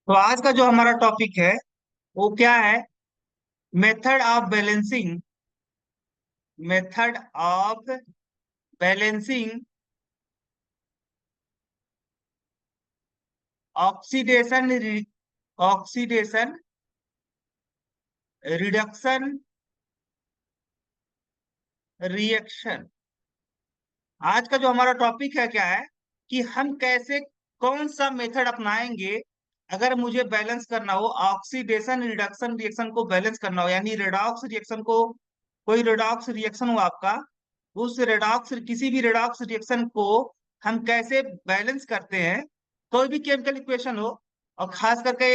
तो आज का जो हमारा टॉपिक है वो क्या है? Method of balancing. Method of balancing oxidation oxidation reduction reaction. आज का जो हमारा टॉपिक है क्या है कि हम कैसे कौन सा मेथड अपनाएंगे अगर मुझे बैलेंस करना हो, ऑक्सीडेशन रिडक्शन रिएक्शन को बैलेंस करना हो, यानी रेडॉक्स रिएक्शन को। कोई रेडॉक्स रिएक्शन हो आपका, उस रेडॉक्स किसी भी रेडॉक्स रिएक्शन को हम कैसे बैलेंस करते हैं। कोई भी केमिकल इक्वेशन हो, और खास करके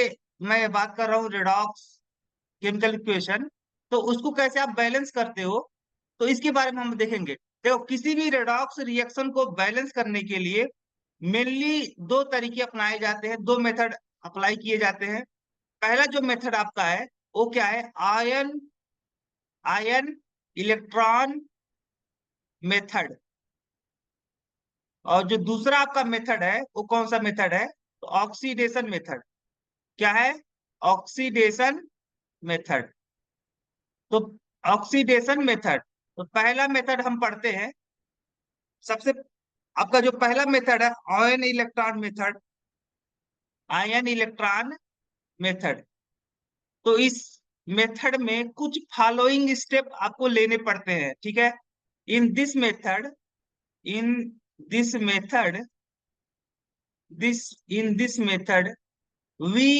मैं बात कर रहा हूँ रेडॉक्स केमिकल इक्वेशन, तो उसको कैसे आप बैलेंस करते हो, तो इसके बारे में हम देखेंगे। देखो, किसी भी रेडॉक्स रिएक्शन को बैलेंस करने के लिए मेनली दो तरीके अपनाए जाते हैं, दो मेथड अप्लाई किए जाते हैं। पहला जो मेथड आपका है वो क्या है? Ion ion electron method. और जो दूसरा आपका मेथड है वो कौन सा मेथड है? तो ऑक्सीडेशन मेथड। क्या है? Oxidation method. तो ऑक्सीडेशन मेथड, तो पहला मेथड हम पढ़ते हैं। सबसे आपका जो पहला मेथड है ion electron method. Ion electron method. तो इस मेथड में कुछ फॉलोइंग स्टेप आपको लेने पड़ते हैं, ठीक है? In this method in this method this in this method we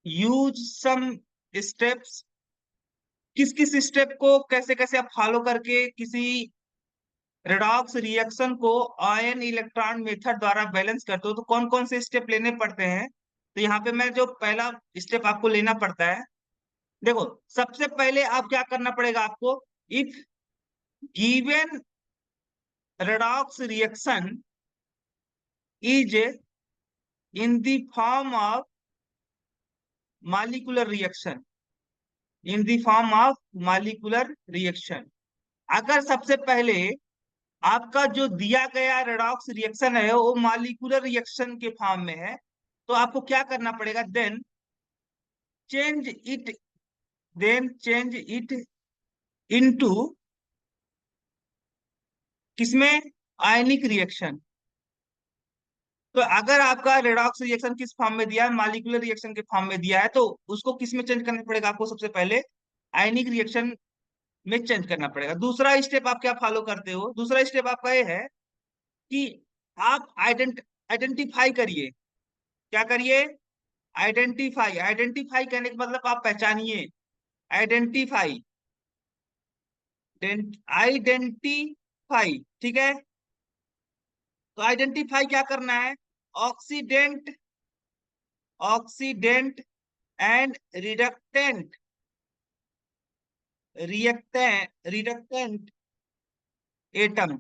use some steps. किस किस स्टेप को कैसे कैसे आप फॉलो करके किसी रेडॉक्स रिएक्शन को आयन इलेक्ट्रॉन मेथड द्वारा बैलेंस करते हो, तो कौन कौन से स्टेप लेने पड़ते हैं? तो यहाँ पे मैं जो पहला स्टेप आपको लेना पड़ता है, देखो, सबसे पहले आप क्या करना पड़ेगा आपको। If given redox reaction is in the form of molecular reaction, in the form of molecular reaction। अगर सबसे पहले आपका जो दिया गया रेडॉक्स रिएक्शन है वो मॉलिक्यूलर रिएक्शन के फॉर्म में है, तो आपको क्या करना पड़ेगा? Change it change it into किसमें? आयनिक रिएक्शन। तो अगर आपका रेडॉक्स रिएक्शन किस फॉर्म में दिया है? मॉलिक्यूलर रिएक्शन के फॉर्म में दिया है, तो उसको किस में चेंज करना पड़ेगा आपको? सबसे पहले आयनिक रिएक्शन में चेंज करना पड़ेगा। दूसरा स्टेप आप क्या फॉलो करते हो? दूसरा स्टेप आपका ये है कि आप आइडेंटिफाई करिए। क्या करिए? आइडेंटिफाई। आइडेंटिफाई करने का मतलब आप पहचानिए। आइडेंटिफाई आइडेंटिफाई, ठीक है? तो आइडेंटिफाई क्या करना है? Oxidant oxidant and reductant reductant atom.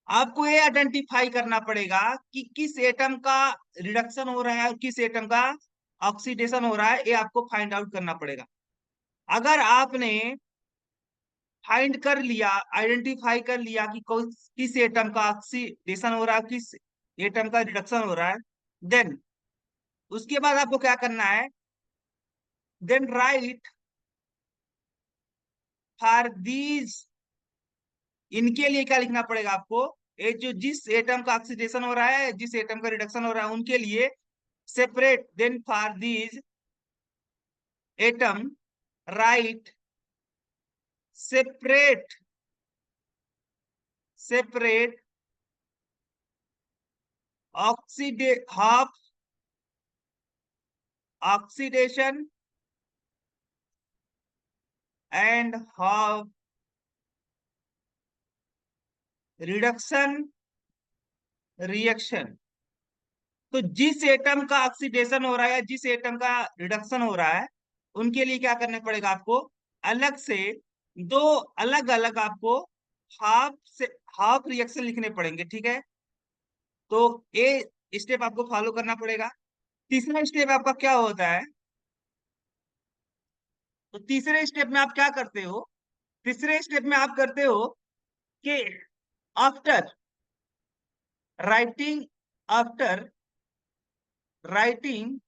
आपको ये आइडेंटिफाई करना पड़ेगा कि किस एटम का रिडक्शन हो रहा है और किस एटम का ऑक्सीडेशन हो रहा है, ये आपको फाइंड आउट करना पड़ेगा। अगर आपने फाइंड कर लिया, आइडेंटिफाई कर लिया कि किस एटम का ऑक्सीडेशन हो रहा है, किस एटम का रिडक्शन हो रहा है, देन उसके बाद आपको क्या करना है? Then write for these. इनके लिए क्या लिखना पड़ेगा आपको? ये जो जिस एटम का ऑक्सीडेशन हो रहा है, जिस एटम का रिडक्शन हो रहा है, उनके लिए separate. Then for these atom right separate separate oxide half oxidation and half reduction reaction. तो जिस एटम का ऑक्सीडेशन हो रहा है, जिस एटम का रिडक्शन हो रहा है, उनके लिए क्या करना पड़ेगा आपको? अलग से दो अलग अलग आपको हाफ से हाफ रिएक्शन लिखने पड़ेंगे, ठीक है? तो ये स्टेप आपको फॉलो करना पड़ेगा। तीसरा स्टेप आपका क्या होता है? तो तीसरे स्टेप में आप क्या करते हो? तीसरे स्टेप में आप करते हो कि after writing after writing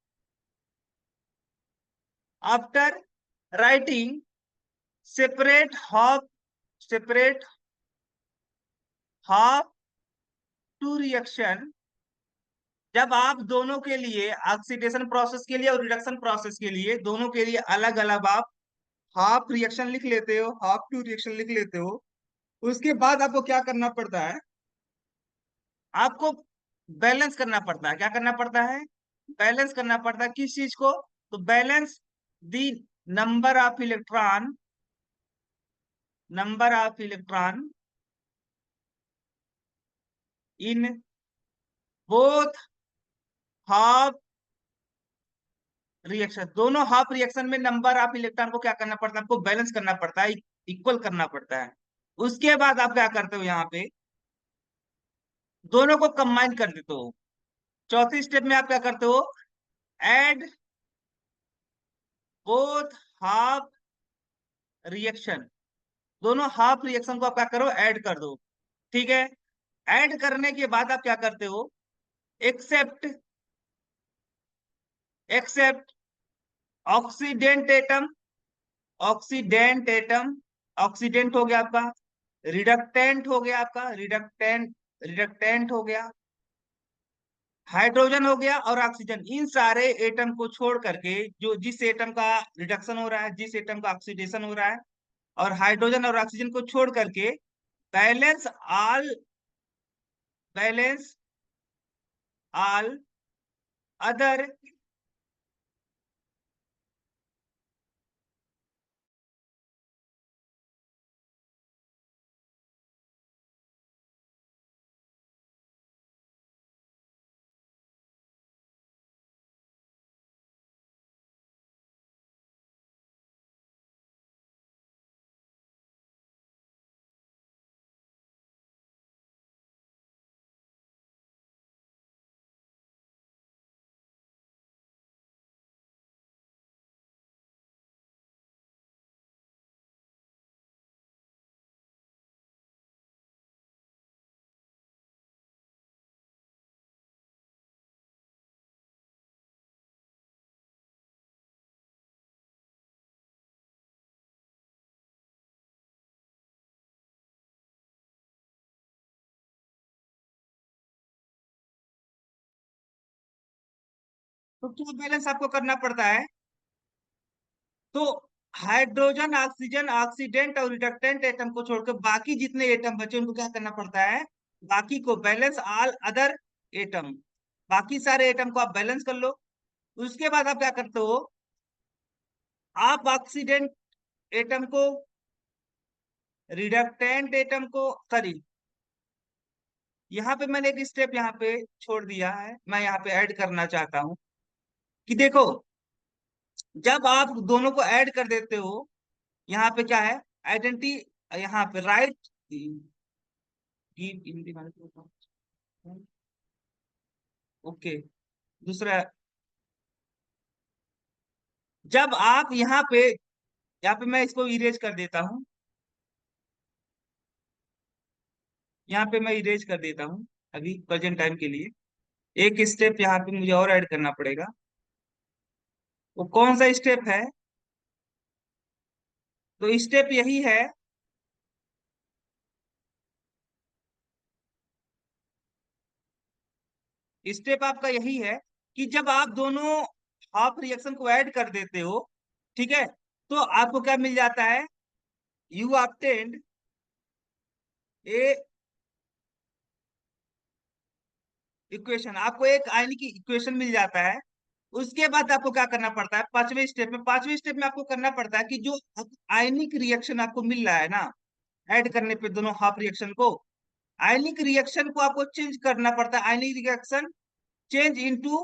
after writing separate half two reaction, जब आप दोनों के लिए ऑक्सीडेशन प्रोसेस के लिए और रिडक्शन प्रोसेस के लिए दोनों के लिए अलग अलग आप हाफ रिएक्शन लिख लेते हो, हाफ टू रिएक्शन लिख लेते हो, उसके बाद आपको क्या करना पड़ता है, आपको बैलेंस करना पड़ता है। क्या करना पड़ता है? बैलेंस करना पड़ता है। किस चीज को? तो balance the number of electron in both half reaction, दोनों हाफ रिएक्शन में नंबर ऑफ इलेक्ट्रॉन को क्या करना पड़ता है? आपको बैलेंस करना पड़ता है, इक्वल करना पड़ता है। उसके बाद आप क्या करते हो, यहाँ पे दोनों को कंबाइन कर देते हो। चौथी स्टेप में आप क्या करते हो? ऐड बोथ हाफ रिएक्शन, दोनों हाफ रिएक्शन को आप क्या करो? ऐड कर दो। ठीक है, ऐड करने के बाद आप क्या करते हो? Accept accept oxidant atom, oxidant atom, oxidant हो गया आपका, रिडक्टेंट हो गया आपका, रिडक्टेंट हो गया, हाइड्रोजन हो गया और ऑक्सीजन, इन सारे एटम को छोड़ करके, जो जिस एटम का रिडक्शन हो रहा है, जिस एटम का ऑक्सीडेशन हो रहा है, और हाइड्रोजन और ऑक्सीजन को छोड़ करके balance all balance all other तो क्या बैलेंस आपको करना पड़ता है? तो हाइड्रोजन, ऑक्सीजन, ऑक्सीडेंट और रिडक्टेंट एटम को छोड़कर बाकी जितने एटम बचे उनको क्या करना पड़ता है? बाकी को बैलेंस ऑल अदर एटम, बाकी सारे एटम को आप बैलेंस कर लो। उसके बाद आप क्या करते हो? आप ऑक्सीडेंट एटम को, रिडक्टेंट एटम को, सॉरी, यहाँ पे मैंने एक स्टेप यहाँ पे छोड़ दिया है, मैं यहाँ पे ऐड करना चाहता हूँ कि देखो, जब आप दोनों को ऐड कर देते हो, यहाँ पे क्या है? आइडेंटिटी, यहाँ पे राइट ओके। दूसरा, जब आप यहाँ पे मैं इसको इरेज कर देता हूँ, यहाँ पे मैं इरेज कर देता हूँ अभी प्रेजेंट टाइम के लिए। एक स्टेप यहाँ पे मुझे और ऐड करना पड़ेगा। वो कौन सा स्टेप है? तो स्टेप यही है, स्टेप आपका यही है कि जब आप दोनों हाफ रिएक्शन को ऐड कर देते हो, ठीक है, तो आपको क्या मिल जाता है? यू ऑब्टेन्ड ए इक्वेशन, आपको एक आयनिक इक्वेशन मिल जाता है। उसके बाद आपको क्या करना पड़ता है? पांचवें स्टेप में आपको करना पड़ता है कि जो आयनिक रिएक्शन आपको मिल रहा है ना, ऐड करने पे दोनों हाफ रिएक्शन को, आयनिक रिएक्शन को आपको चेंज करना पड़ता है। Ionic reaction change into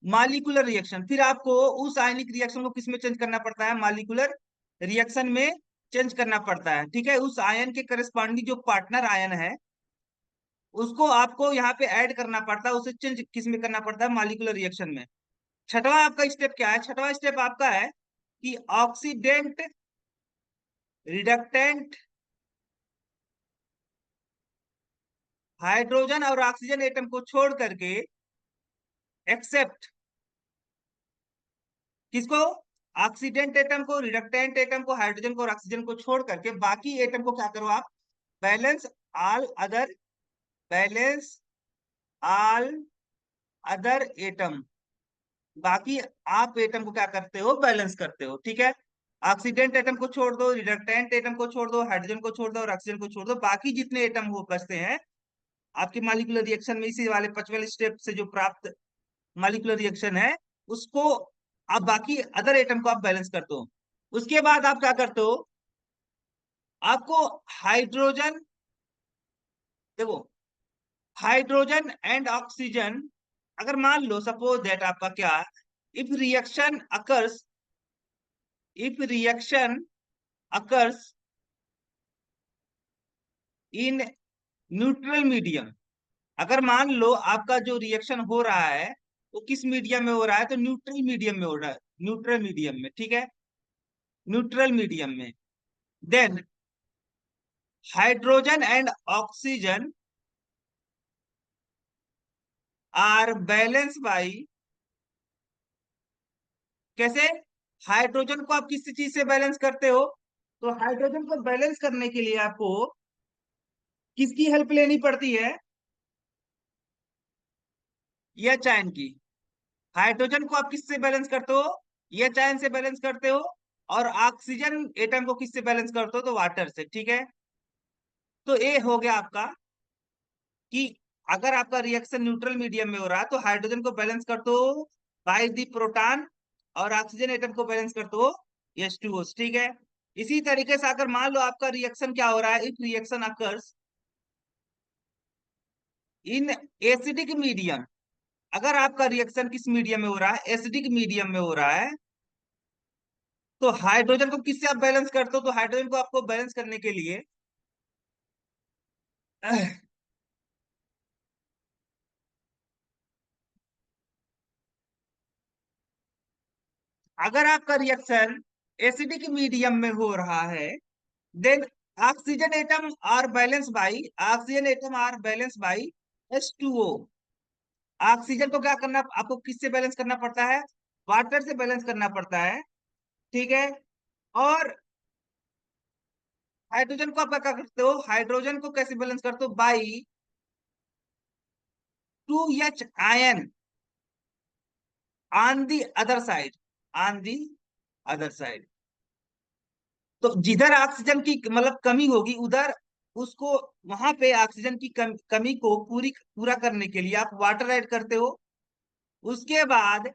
molecular reaction, फिर आपको उस आयनिक रिएक्शन को किसमें चेंज करना पड़ता है? मालिकुलर रिएक्शन में चेंज करना पड़ता है। ठीक है, उस आयन के करस्पॉन्डिंग जो पार्टनर आयन है उसको आपको यहाँ पे ऐड करना पड़ता है, उसे चेंज किस में करना पड़ता है? मालिकुलर रिएक्शन में। छठवां आपका स्टेप क्या है? छठवां स्टेप आपका है कि ऑक्सीडेंट, रिडक्टेंट, हाइड्रोजन और ऑक्सीजन एटम को छोड़ करके एक्सेप्ट किसको, ऑक्सीडेंट एटम को, रिडक्टेंट एटम को, हाइड्रोजन को और ऑक्सीजन को छोड़ करके बाकी एटम को क्या करो आप, balance all other, balance all other atom, बाकी आप एटम को क्या करते हो, बैलेंस करते हो, ठीक है। ऑक्सीडेंट एटम को छोड़ दो, रिडक्टेंट एटम को छोड़ दो, हाइड्रोजन को छोड़ दो और ऑक्सीजन को छोड़ दो, बाकी जितने एटम हो बचते हैं आपकी मॉलिक्यूलर रिएक्शन में, इसी वाले 5वें स्टेप से जो प्राप्त मॉलिक्यूलर रिएक्शन है उसको आप बाकी अदर एटम को आप बैलेंस करते हो। उसके बाद आप क्या करते हो, आपको हाइड्रोजन, देखो हाइड्रोजन एंड ऑक्सीजन, अगर मान लो सपोज दैट आपका क्या, if reaction occurs, if reaction occurs in neutral medium, अगर मान लो आपका जो रिएक्शन हो रहा है वो किस मीडियम में हो रहा है, तो न्यूट्रल मीडियम में हो रहा है, न्यूट्रल मीडियम में, ठीक है, न्यूट्रल मीडियम में, then hydrogen and oxygen are balance by, कैसे, हाइड्रोजन को आप किस चीज से बैलेंस करते हो, तो हाइड्रोजन को बैलेंस करने के लिए आपको किसकी हेल्प लेनी पड़ती है, एच आयन की। हाइड्रोजन को आप किससे बैलेंस करते हो, एच आयन से बैलेंस करते हो, और ऑक्सीजन एटम को किससे बैलेंस करते हो, तो वाटर से, ठीक है। तो ये हो गया आपका कि अगर आपका रिएक्शन न्यूट्रल मीडियम में हो रहा है तो हाइड्रोजन को बैलेंस करते हो बाय द प्रोटॉन, और ऑक्सीजन एटम को बैलेंस करते हो H2O, ठीक है। इसी तरीके से अगर मान लो आपका रिएक्शन क्या हो रहा है, if reaction occurs in acidic medium, अगर आपका रिएक्शन किस मीडियम में हो रहा है, एसिडिक मीडियम में हो रहा है, तो हाइड्रोजन को किससे आप बैलेंस करते हो, तो हाइड्रोजन को आपको बैलेंस करने के लिए अगर आपका रिएक्शन एसिडिक मीडियम में हो रहा है, then oxygen atom are balance by, oxygen atom are balance by H2O। Oxygen को क्या करना, आपको किससे बैलेंस करना पड़ता है, वाटर से बैलेंस करना पड़ता है, ठीक है। और हाइड्रोजन को आप क्या करते हो, हाइड्रोजन को कैसे बैलेंस करते हो, by 2H ion on the other side, on the other side. तो जिधर ऑक्सीजन की मतलब कमी होगी उधर उसको, वहां पे ऑक्सीजन की कमी को पूरा करने के लिए आप वाटर ऐड करते हो। उसके बाद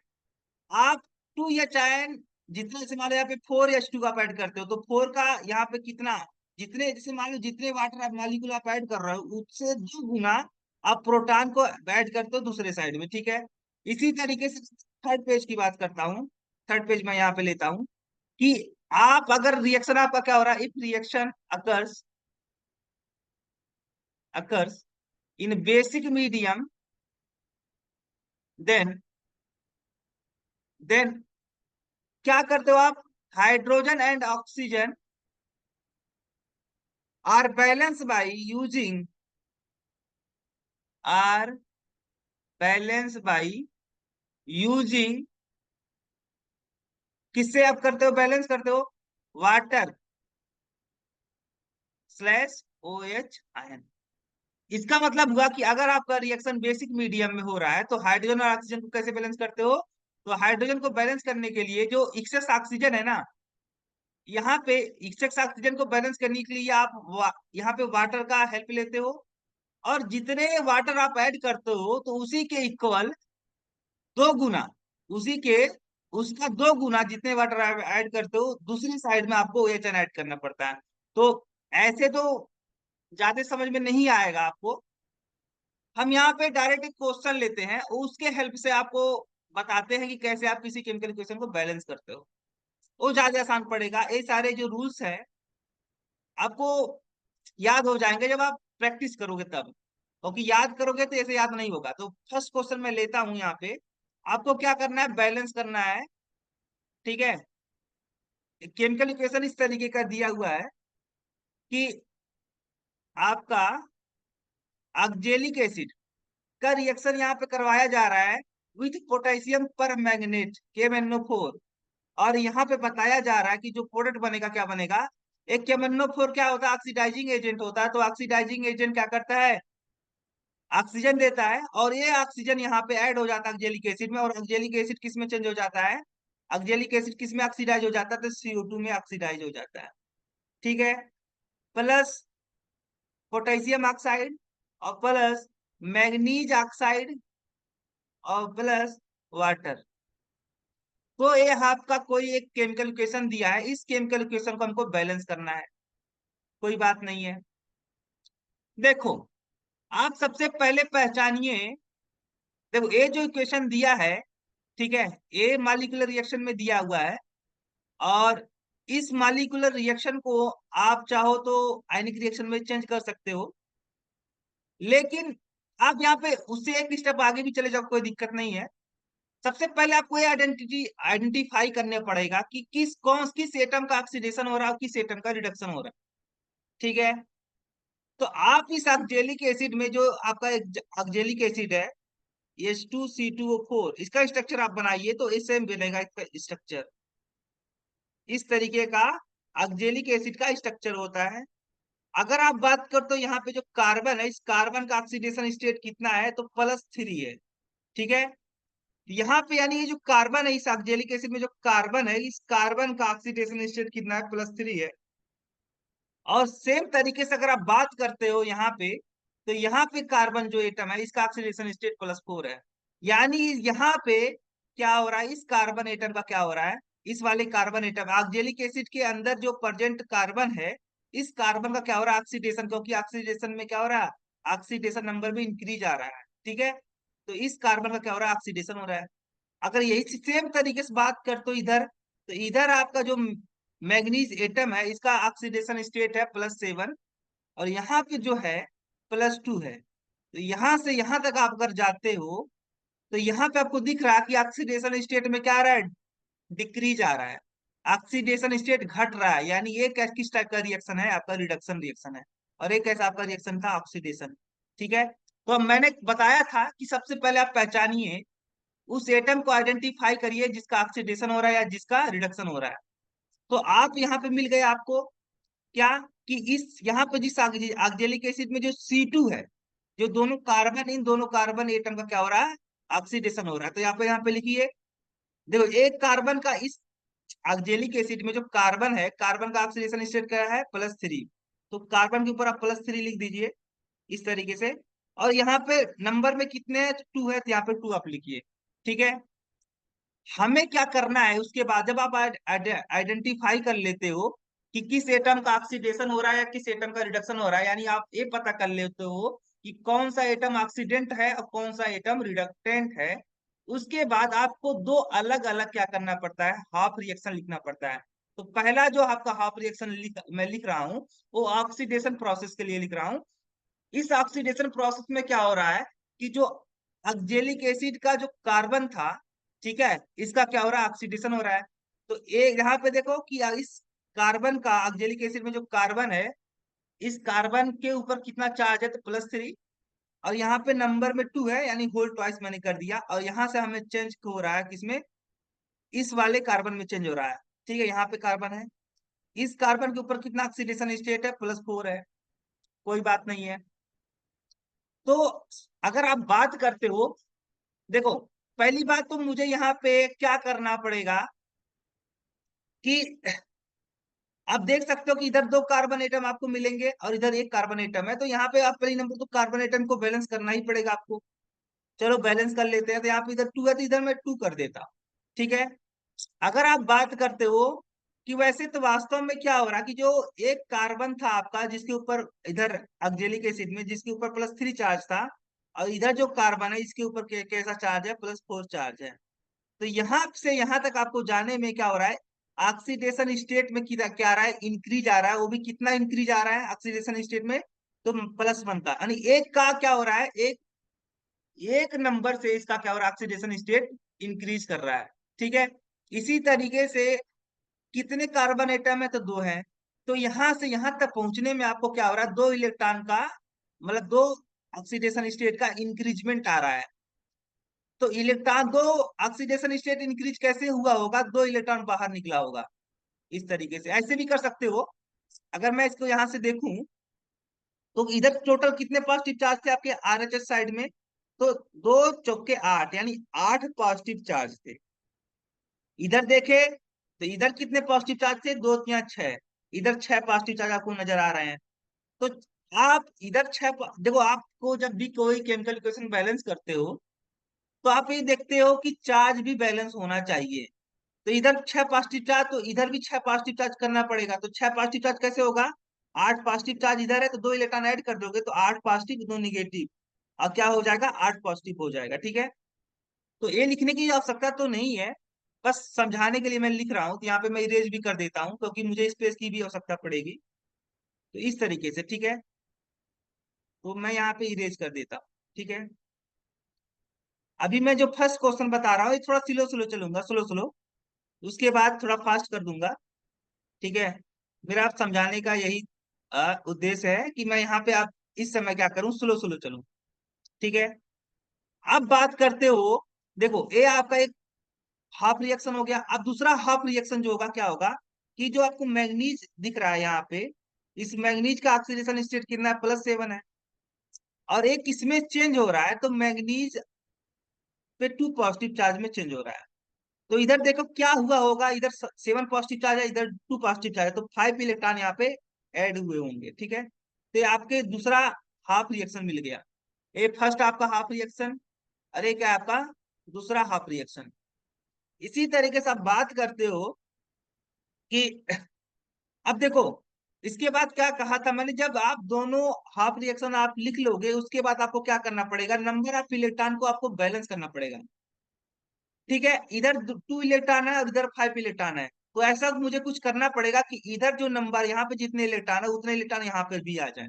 आप 2H आयन, जितना जैसे मान लो यहाँ पे 4H2 आप ऐड करते हो, तो 4 का यहाँ पे कितना, जितने जैसे मान लो जितने वाटर आप मॉलिक्यूल आप ऐड कर रहे हो उससे 2 गुना आप प्रोटॉन को ऐड करते हो दूसरे साइड में, ठीक है। इसी तरीके से थर्ड पेज की बात करता हूँ, थर्ड पेज में यहाँ पे लेता हूँ कि आप अगर रिएक्शन आपका क्या हो रहा है, if reaction occurs, occurs in basic medium, then then क्या करते हो आप, hydrogen and oxygen are balance by using, are balance by using, किससे आप करते हो, बैलेंस करते हो, वाटर स्लैश OH आयन। इसका मतलब हुआ कि अगर आपका रिएक्शन बेसिक मीडियम में हो रहा है तो हाइड्रोजन और ऑक्सीजन को कैसे बैलेंस करते हो, तो हाइड्रोजन को बैलेंस करने के लिए जो एक्सेस ऑक्सीजन है ना, यहाँ पे एक्सेस ऑक्सीजन को बैलेंस करने के लिए आप यहाँ पे वाटर का हेल्प लेते हो, और जितने वाटर आप ऐड करते हो तो उसी के इक्वल 2 गुना, उसी के उसका 2 गुना जितने वाटर आप ऐड करते हो दूसरी साइड में आपको OH ऐड करना पड़ता है। तो ऐसे तो ज्यादा समझ में नहीं आएगा आपको, हम यहाँ पे डायरेक्ट एक क्वेश्चन लेते हैं उसके हेल्प से आपको बताते हैं कि कैसे आप किसी केमिकल इक्वेशन को बैलेंस करते हो, वो ज्यादा आसान पड़ेगा। ये सारे जो रूल्स है आपको याद हो जाएंगे जब आप प्रैक्टिस करोगे तब, क्योंकि याद करोगे तो ऐसे याद नहीं होगा। तो फर्स्ट क्वेश्चन मैं लेता हूं यहाँ पे, आपको क्या करना है, बैलेंस करना है, ठीक है। केमिकल इक्वेशन इस तरीके का दिया हुआ है कि आपका ऑक्जेलिक एसिड का रिएक्शन यहाँ पे करवाया जा रहा है विथ पोटेशियम पर मैग्नेट KMnO4। और यहाँ पे बताया जा रहा है कि जो प्रोडक्ट बनेगा क्या बनेगा, एक KMnO4 क्या होता है, ऑक्सीडाइजिंग एजेंट होता है। तो ऑक्सीडाइजिंग एजेंट क्या करता है, ऑक्सीजन देता है, और ये ऑक्सीजन यहाँ पे ऐड हो जाता है ऑक्जेलिक एसिड में, और ऑक्जेलिक एसिड किस में चेंज हो जाता है, ऑक्जेलिक एसिड किस में ऑक्सीडाइज हो जाता है, तो CO2 में ऑक्सीडाइज हो जाता है। ठीक है, प्लस पोटेशियम ऑक्साइड और प्लस मैग्नीज ऑक्साइड और प्लस वाटर। तो ये आपका कोई एक केमिकल इक्वेशन दिया है, इस केमिकल इक्वेशन को हमको बैलेंस करना है, कोई बात नहीं है। देखो, आप सबसे पहले पहचानिए, देखो ये जो इक्वेशन दिया है, ठीक है, ये मॉलिक्यूलर रिएक्शन में दिया हुआ है, और इस मॉलिक्यूलर रिएक्शन को आप चाहो तो आयनिक रिएक्शन में चेंज कर सकते हो, लेकिन आप यहाँ पे उससे एक स्टेप आगे भी चले जाओ, कोई दिक्कत नहीं है। सबसे पहले आपको ये आइडेंटिफाई करने पड़ेगा कि किस एटम का ऑक्सीडेशन हो रहा है और किस एटम का रिडक्शन हो रहा है। ठीक है, तो आप इस ऑक्जेलिक एसिड में जो आपका ऑक्जेलिक एसिड है H2C2O4, इसका स्ट्रक्चर आप बनाइए तो इससे बनेगा इसका स्ट्रक्चर। इस तरीके का ऑक्जेलिक एसिड का स्ट्रक्चर होता है। अगर आप बात कर तो यहाँ पे जो कार्बन है, इस कार्बन का ऑक्सीडेशन स्टेट कितना है, तो +3 है। ठीक है, यहाँ पे यानी ये जो कार्बन है, इस ऑक्जेलिक एसिड में जो कार्बन है, इस कार्बन का ऑक्सीडेशन स्टेट कितना है, +3 है। और सेम तरीके से अगर आप बात करते हो यहाँ पे, तो यहाँ पे कार्बन जो एटम है, इसका ऑक्सीडेशन स्टेट +4 है। यानी यहाँ पे क्या हो रहा है, इस कार्बन एटम का क्या हो रहा है, इस वाले कार्बन एटम ऑक्जेलिक एसिड के अंदर जो प्रेजेंट कार्बन है, इस कार्बन का क्या हो रहा है, ऑक्सीडेशन, क्योंकि ऑक्सीडेशन में क्या हो रहा है, ऑक्सीडेशन नंबर भी इंक्रीज आ रहा है। ठीक है, तो इस कार्बन का क्या हो रहा है, ऑक्सीडेशन हो रहा है। अगर यही सेम तरीके से बात कर तो इधर, तो इधर आपका जो मैग्नीज एटम है, इसका ऑक्सीडेशन स्टेट है +7, और यहाँ पे जो है +2 है। तो यहाँ से यहाँ तक आप अगर जाते हो, तो यहाँ पे आपको दिख रहा है कि ऑक्सीडेशन स्टेट में क्या आ रहा है, डिक्रीज आ रहा है, ऑक्सीडेशन स्टेट घट रहा है। यानी ये किस टाइप का रिएक्शन है, आपका रिडक्शन रिएक्शन है, और एक ऐसा आपका रिएक्शन था ऑक्सीडेशन। ठीक है, तो अब मैंने बताया था कि सबसे पहले आप पहचानिए, उस एटम को आइडेंटिफाई करिए जिसका ऑक्सीडेशन हो रहा है या जिसका रिडक्शन हो रहा है। तो आप यहाँ पे मिल गए आपको क्या, कि इस यहाँ पे जिस ऑक्जेलिक एसिड में जो C2 है, जो दोनों कार्बन, इन दोनों कार्बन एटम का क्या हो रहा है, ऑक्सीडेशन हो रहा है। तो यहाँ पे लिखिए, देखो एक कार्बन का इस ऑक्जेलिक एसिड में जो कार्बन है, कार्बन का ऑक्सीडेशन स्टेट क्या है, +3। तो कार्बन के ऊपर आप +3 लिख दीजिए इस तरीके से, और यहाँ पे नंबर में कितने हैं, 2 है, तो यहाँ पे 2 आप लिखिए। ठीक है, हमें क्या करना है उसके बाद, जब आप आइडेंटिफाई कर लेते हो कि किस एटम का ऑक्सीडेशन हो रहा है या किस एटम का रिडक्शन हो रहा है, यानी आप ये पता कर लेते हो कि कौन सा एटम ऑक्सीडेंट है और कौन सा एटम रिडक्टेंट है, उसके बाद आपको दो अलग अलग क्या करना पड़ता है, हाफ रिएक्शन लिखना पड़ता है। तो पहला जो आपका हाफ रिएक्शन मैं लिख रहा हूँ, वो ऑक्सीडेशन प्रोसेस के लिए लिख रहा हूँ। इस ऑक्सीडेशन प्रोसेस में क्या हो रहा है कि जो ऑक्जेलिक एसिड का जो कार्बन था, ठीक है, इसका क्या हो रहा है, ऑक्सीडेशन हो रहा है। तो एक यहाँ पे देखो कि इस कार्बन का, ऑक्जेलिक एसिड में जो कार्बन है, इस कार्बन के ऊपर कितना चार्ज है, तो +3, और यहाँ पे नंबर में 2 है, यानी होल ट्वाइस मैंने कर दिया, और यहाँ से हमें चेंज हो रहा है किसमें, इस वाले कार्बन में चेंज हो रहा है। ठीक है, यहाँ पे कार्बन है, इस कार्बन के ऊपर कितना ऑक्सीडेशन स्टेट है, +4 है, कोई बात नहीं है। तो अगर आप बात करते हो, देखो पहली बात तो मुझे यहाँ पे क्या करना पड़ेगा कि आप देख सकते हो कि इधर 2 कार्बन एटम आपको मिलेंगे और इधर एक कार्बन एटम है, तो यहाँ पे आप पहली नंबर तो कार्बन एटम को बैलेंस करना ही पड़ेगा आपको। चलो बैलेंस कर लेते हैं, तो यहाँ पे इधर 2 है, तो इधर मैं 2 कर देता हूँ। ठीक है, अगर आप बात करते हो कि वैसे तो वास्तव में क्या हो रहा है कि जो एक कार्बन था आपका, जिसके ऊपर इधर ऑक्जेलिक एसिड में जिसके ऊपर +3 चार्ज था, और इधर जो कार्बन है इसके ऊपर कैसा चार्ज है, +4 चार्ज है। तो यहाँ से यहाँ तक आपको जाने में क्या हो रहा है, ऑक्सीडेशन स्टेट में क्या आ रहा है, इंक्रीज आ रहा है। वो भी कितना इंक्रीज आ रहा है ऑक्सीडेशन स्टेट में, तो +1 का, यानी एक का क्या हो रहा है, एक एक नंबर से इसका क्या हो रहा है, ऑक्सीडेशन स्टेट इंक्रीज कर रहा है। ठीक है, इसी तरीके से कितने कार्बन एटम है, तो 2 है। तो यहां से यहां तक पहुंचने में आपको क्या हो रहा है, 2 इलेक्ट्रॉन का, मतलब 2 ऑक्सीडेशन स्टेट का इंक्रीजमेंट आ रहा है। तो इलेक्ट्रॉन दो, ऑक्सीडेशन स्टेट इंक्रीज कैसे हुआ होगा, दो इलेक्ट्रॉन बाहर निकला होगा। इस तरीके से ऐसे भी कर सकते हो। अगर मैं इसको यहां से देखूं तो इधर टोटल कितने पॉजिटिव चार्ज थे आपके आरएचएस साइड में, तो दो चौके आठ, यानी 8 पॉजिटिव चार्ज थे। इधर देखे तो इधर कितने पॉजिटिव चार्ज थे, दो या छह, इधर 6 पॉजिटिव चार्ज आपको नजर आ रहे हैं। तो आप इधर देखो, आपको जब भी कोई केमिकल इक्वेशन बैलेंस करते हो तो आप ये देखते हो कि चार्ज भी बैलेंस होना चाहिए। तो इधर 6 पॉजिटिव चार्ज, तो इधर भी 6 पॉजिटिव चार्ज करना पड़ेगा। तो 6 पॉजिटिव चार्ज कैसे होगा, 8 पॉजिटिव चार्ज इधर है तो दो इलेक्ट्रॉन ऐड कर दोगे तो 8 पॉजिटिव, दो निगेटिव, और क्या हो जाएगा, 8 पॉजिटिव हो जाएगा। ठीक है, तो ये लिखने की आवश्यकता तो नहीं है, बस समझाने के लिए मैं लिख रहा हूँ। तो यहाँ पे मैं इरेज भी कर देता हूँ क्योंकि मुझे स्पेस की भी आवश्यकता पड़ेगी। तो इस तरीके से, ठीक है, तो मैं यहाँ पे इरेज कर देता हूँ। ठीक है, अभी मैं जो फर्स्ट क्वेश्चन बता रहा हूँ ये थोड़ा स्लो स्लो चलूंगा, स्लो स्लो, उसके बाद थोड़ा फास्ट कर दूंगा। ठीक है, मेरा आप समझाने का यही उद्देश्य है कि मैं यहाँ पे आप इस समय क्या करूँ, स्लो स्लो चलूं। ठीक है, अब बात करते हो, देखो ये आपका एक हाफ रिएक्शन हो गया। अब दूसरा हाफ रिएक्शन जो होगा क्या होगा, कि जो आपको मैग्नीज दिख रहा है यहाँ पे, इस मैग्नीज का ऑक्सीडेशन स्टेट कितना है, +7 है, और एक इसमें चेंज हो रहा है, तो मैग्नीज पे 2 पॉजिटिव चार्ज में चेंज हो रहा है। तो इधर देखो क्या हुआ होगा, इधर 7 पॉजिटिव चार्ज है, इधर 2 पॉजिटिव चार्ज है, तो 5 इलेक्ट्रॉन यहाँ पे ऐड हुए होंगे। ठीक है, तो ये आपके दूसरा हाफ रिएक्शन मिल गया। ये फर्स्ट आपका हाफ रिएक्शन, अरे क्या आपका दूसरा हाफ रिएक्शन। इसी तरीके से आप बात करते हो कि अब देखो, इसके बाद क्या कहा था मैंने, जब आप दोनों हाफ रिएक्शन आप लिख लोगे उसके बाद आपको क्या करना पड़ेगा, नंबर ऑफ इलेक्ट्रॉन को आपको बैलेंस करना पड़ेगा। ठीक है, इधर 2 इलेक्ट्रॉन है और इधर 5 इलेक्ट्रॉन है, तो ऐसा मुझे कुछ करना पड़ेगा कि इधर जो नंबर यहाँ पे जितने इलेक्ट्रॉन है उतने इलेक्ट्रॉन यहाँ पे भी आ जाए।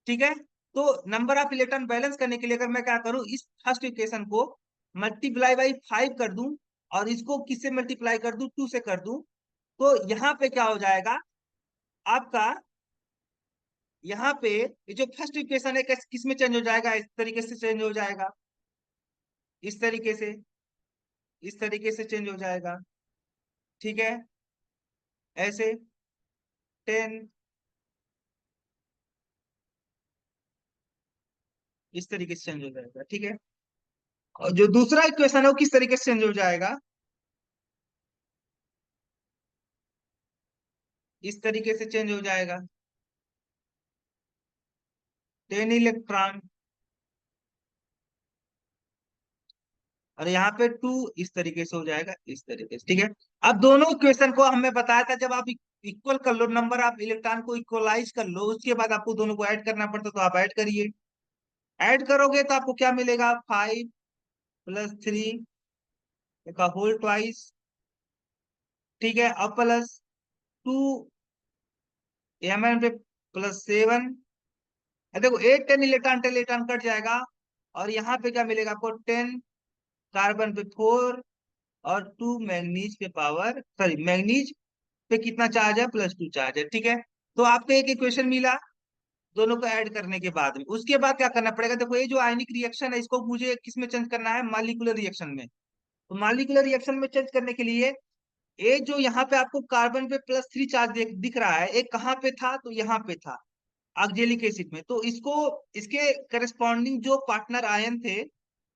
ठीक है, तो नंबर ऑफ इलेक्ट्रॉन बैलेंस करने के लिए अगर मैं क्या करूं, इस फर्स्ट इक्वेशन को मल्टीप्लाई बाई 5 कर दूं, और इसको किससे मल्टीप्लाई कर दूं, 2 से कर दूं, तो यहाँ पे क्या हो जाएगा आपका, यहाँ पे ये जो फर्स्ट इक्वेशन है किस में चेंज हो जाएगा, इस तरीके से चेंज हो जाएगा, इस तरीके से, इस तरीके से चेंज हो जाएगा। ठीक है, ऐसे 10, इस तरीके से चेंज हो जाएगा। ठीक है, और जो दूसरा इक्वेशन है वो किस तरीके से चेंज हो जाएगा, इस तरीके से चेंज हो जाएगा, 10 इलेक्ट्रॉन, और यहाँ पे 2, इस तरीके से हो जाएगा, इस तरीके से। ठीक है, अब दोनों इक्वेशन को हमें बताया था जब आप इक्वल कर लो, नंबर ऑफ इलेक्ट्रॉन को इक्वलाइज कर लो, उसके बाद आपको दोनों को ऐड करना पड़ता, तो आप ऐड करिए। ऐड करोगे तो आपको क्या मिलेगा, 5 + 3 का होल ट्वाइस। ठीक है, अब +2 Mn पे +7, देखो 8 10 इलेक्ट्रॉन 10 इलेक्ट्रॉन कट जाएगा, और यहाँ पे क्या मिलेगा आपको, 10 कार्बन पे 4, और 2 मैग्नीज पे पावर, सॉरी मैग्नीज पे कितना चार्ज है, +2 चार्ज है। ठीक है, तो आपको एक इक्वेशन मिला दोनों को ऐड करने के बाद में। उसके बाद क्या करना पड़ेगा, देखो ये जो आयनिक रिएक्शन है इसको मुझे किस में चेंज करना है, मॉलिक्यूलर रिएक्शन में। तो मॉलिक्यूलर रिएक्शन में चेंज करने के लिए, ये जो यहाँ पे आपको कार्बन पे +3 चार्ज दिख रहा है, ये कहाँ पे था, तो यहाँ पे था ऑक्जेलिक एसिड में। तो इसको, इसके करस्पॉन्डिंग जो पार्टनर आयन थे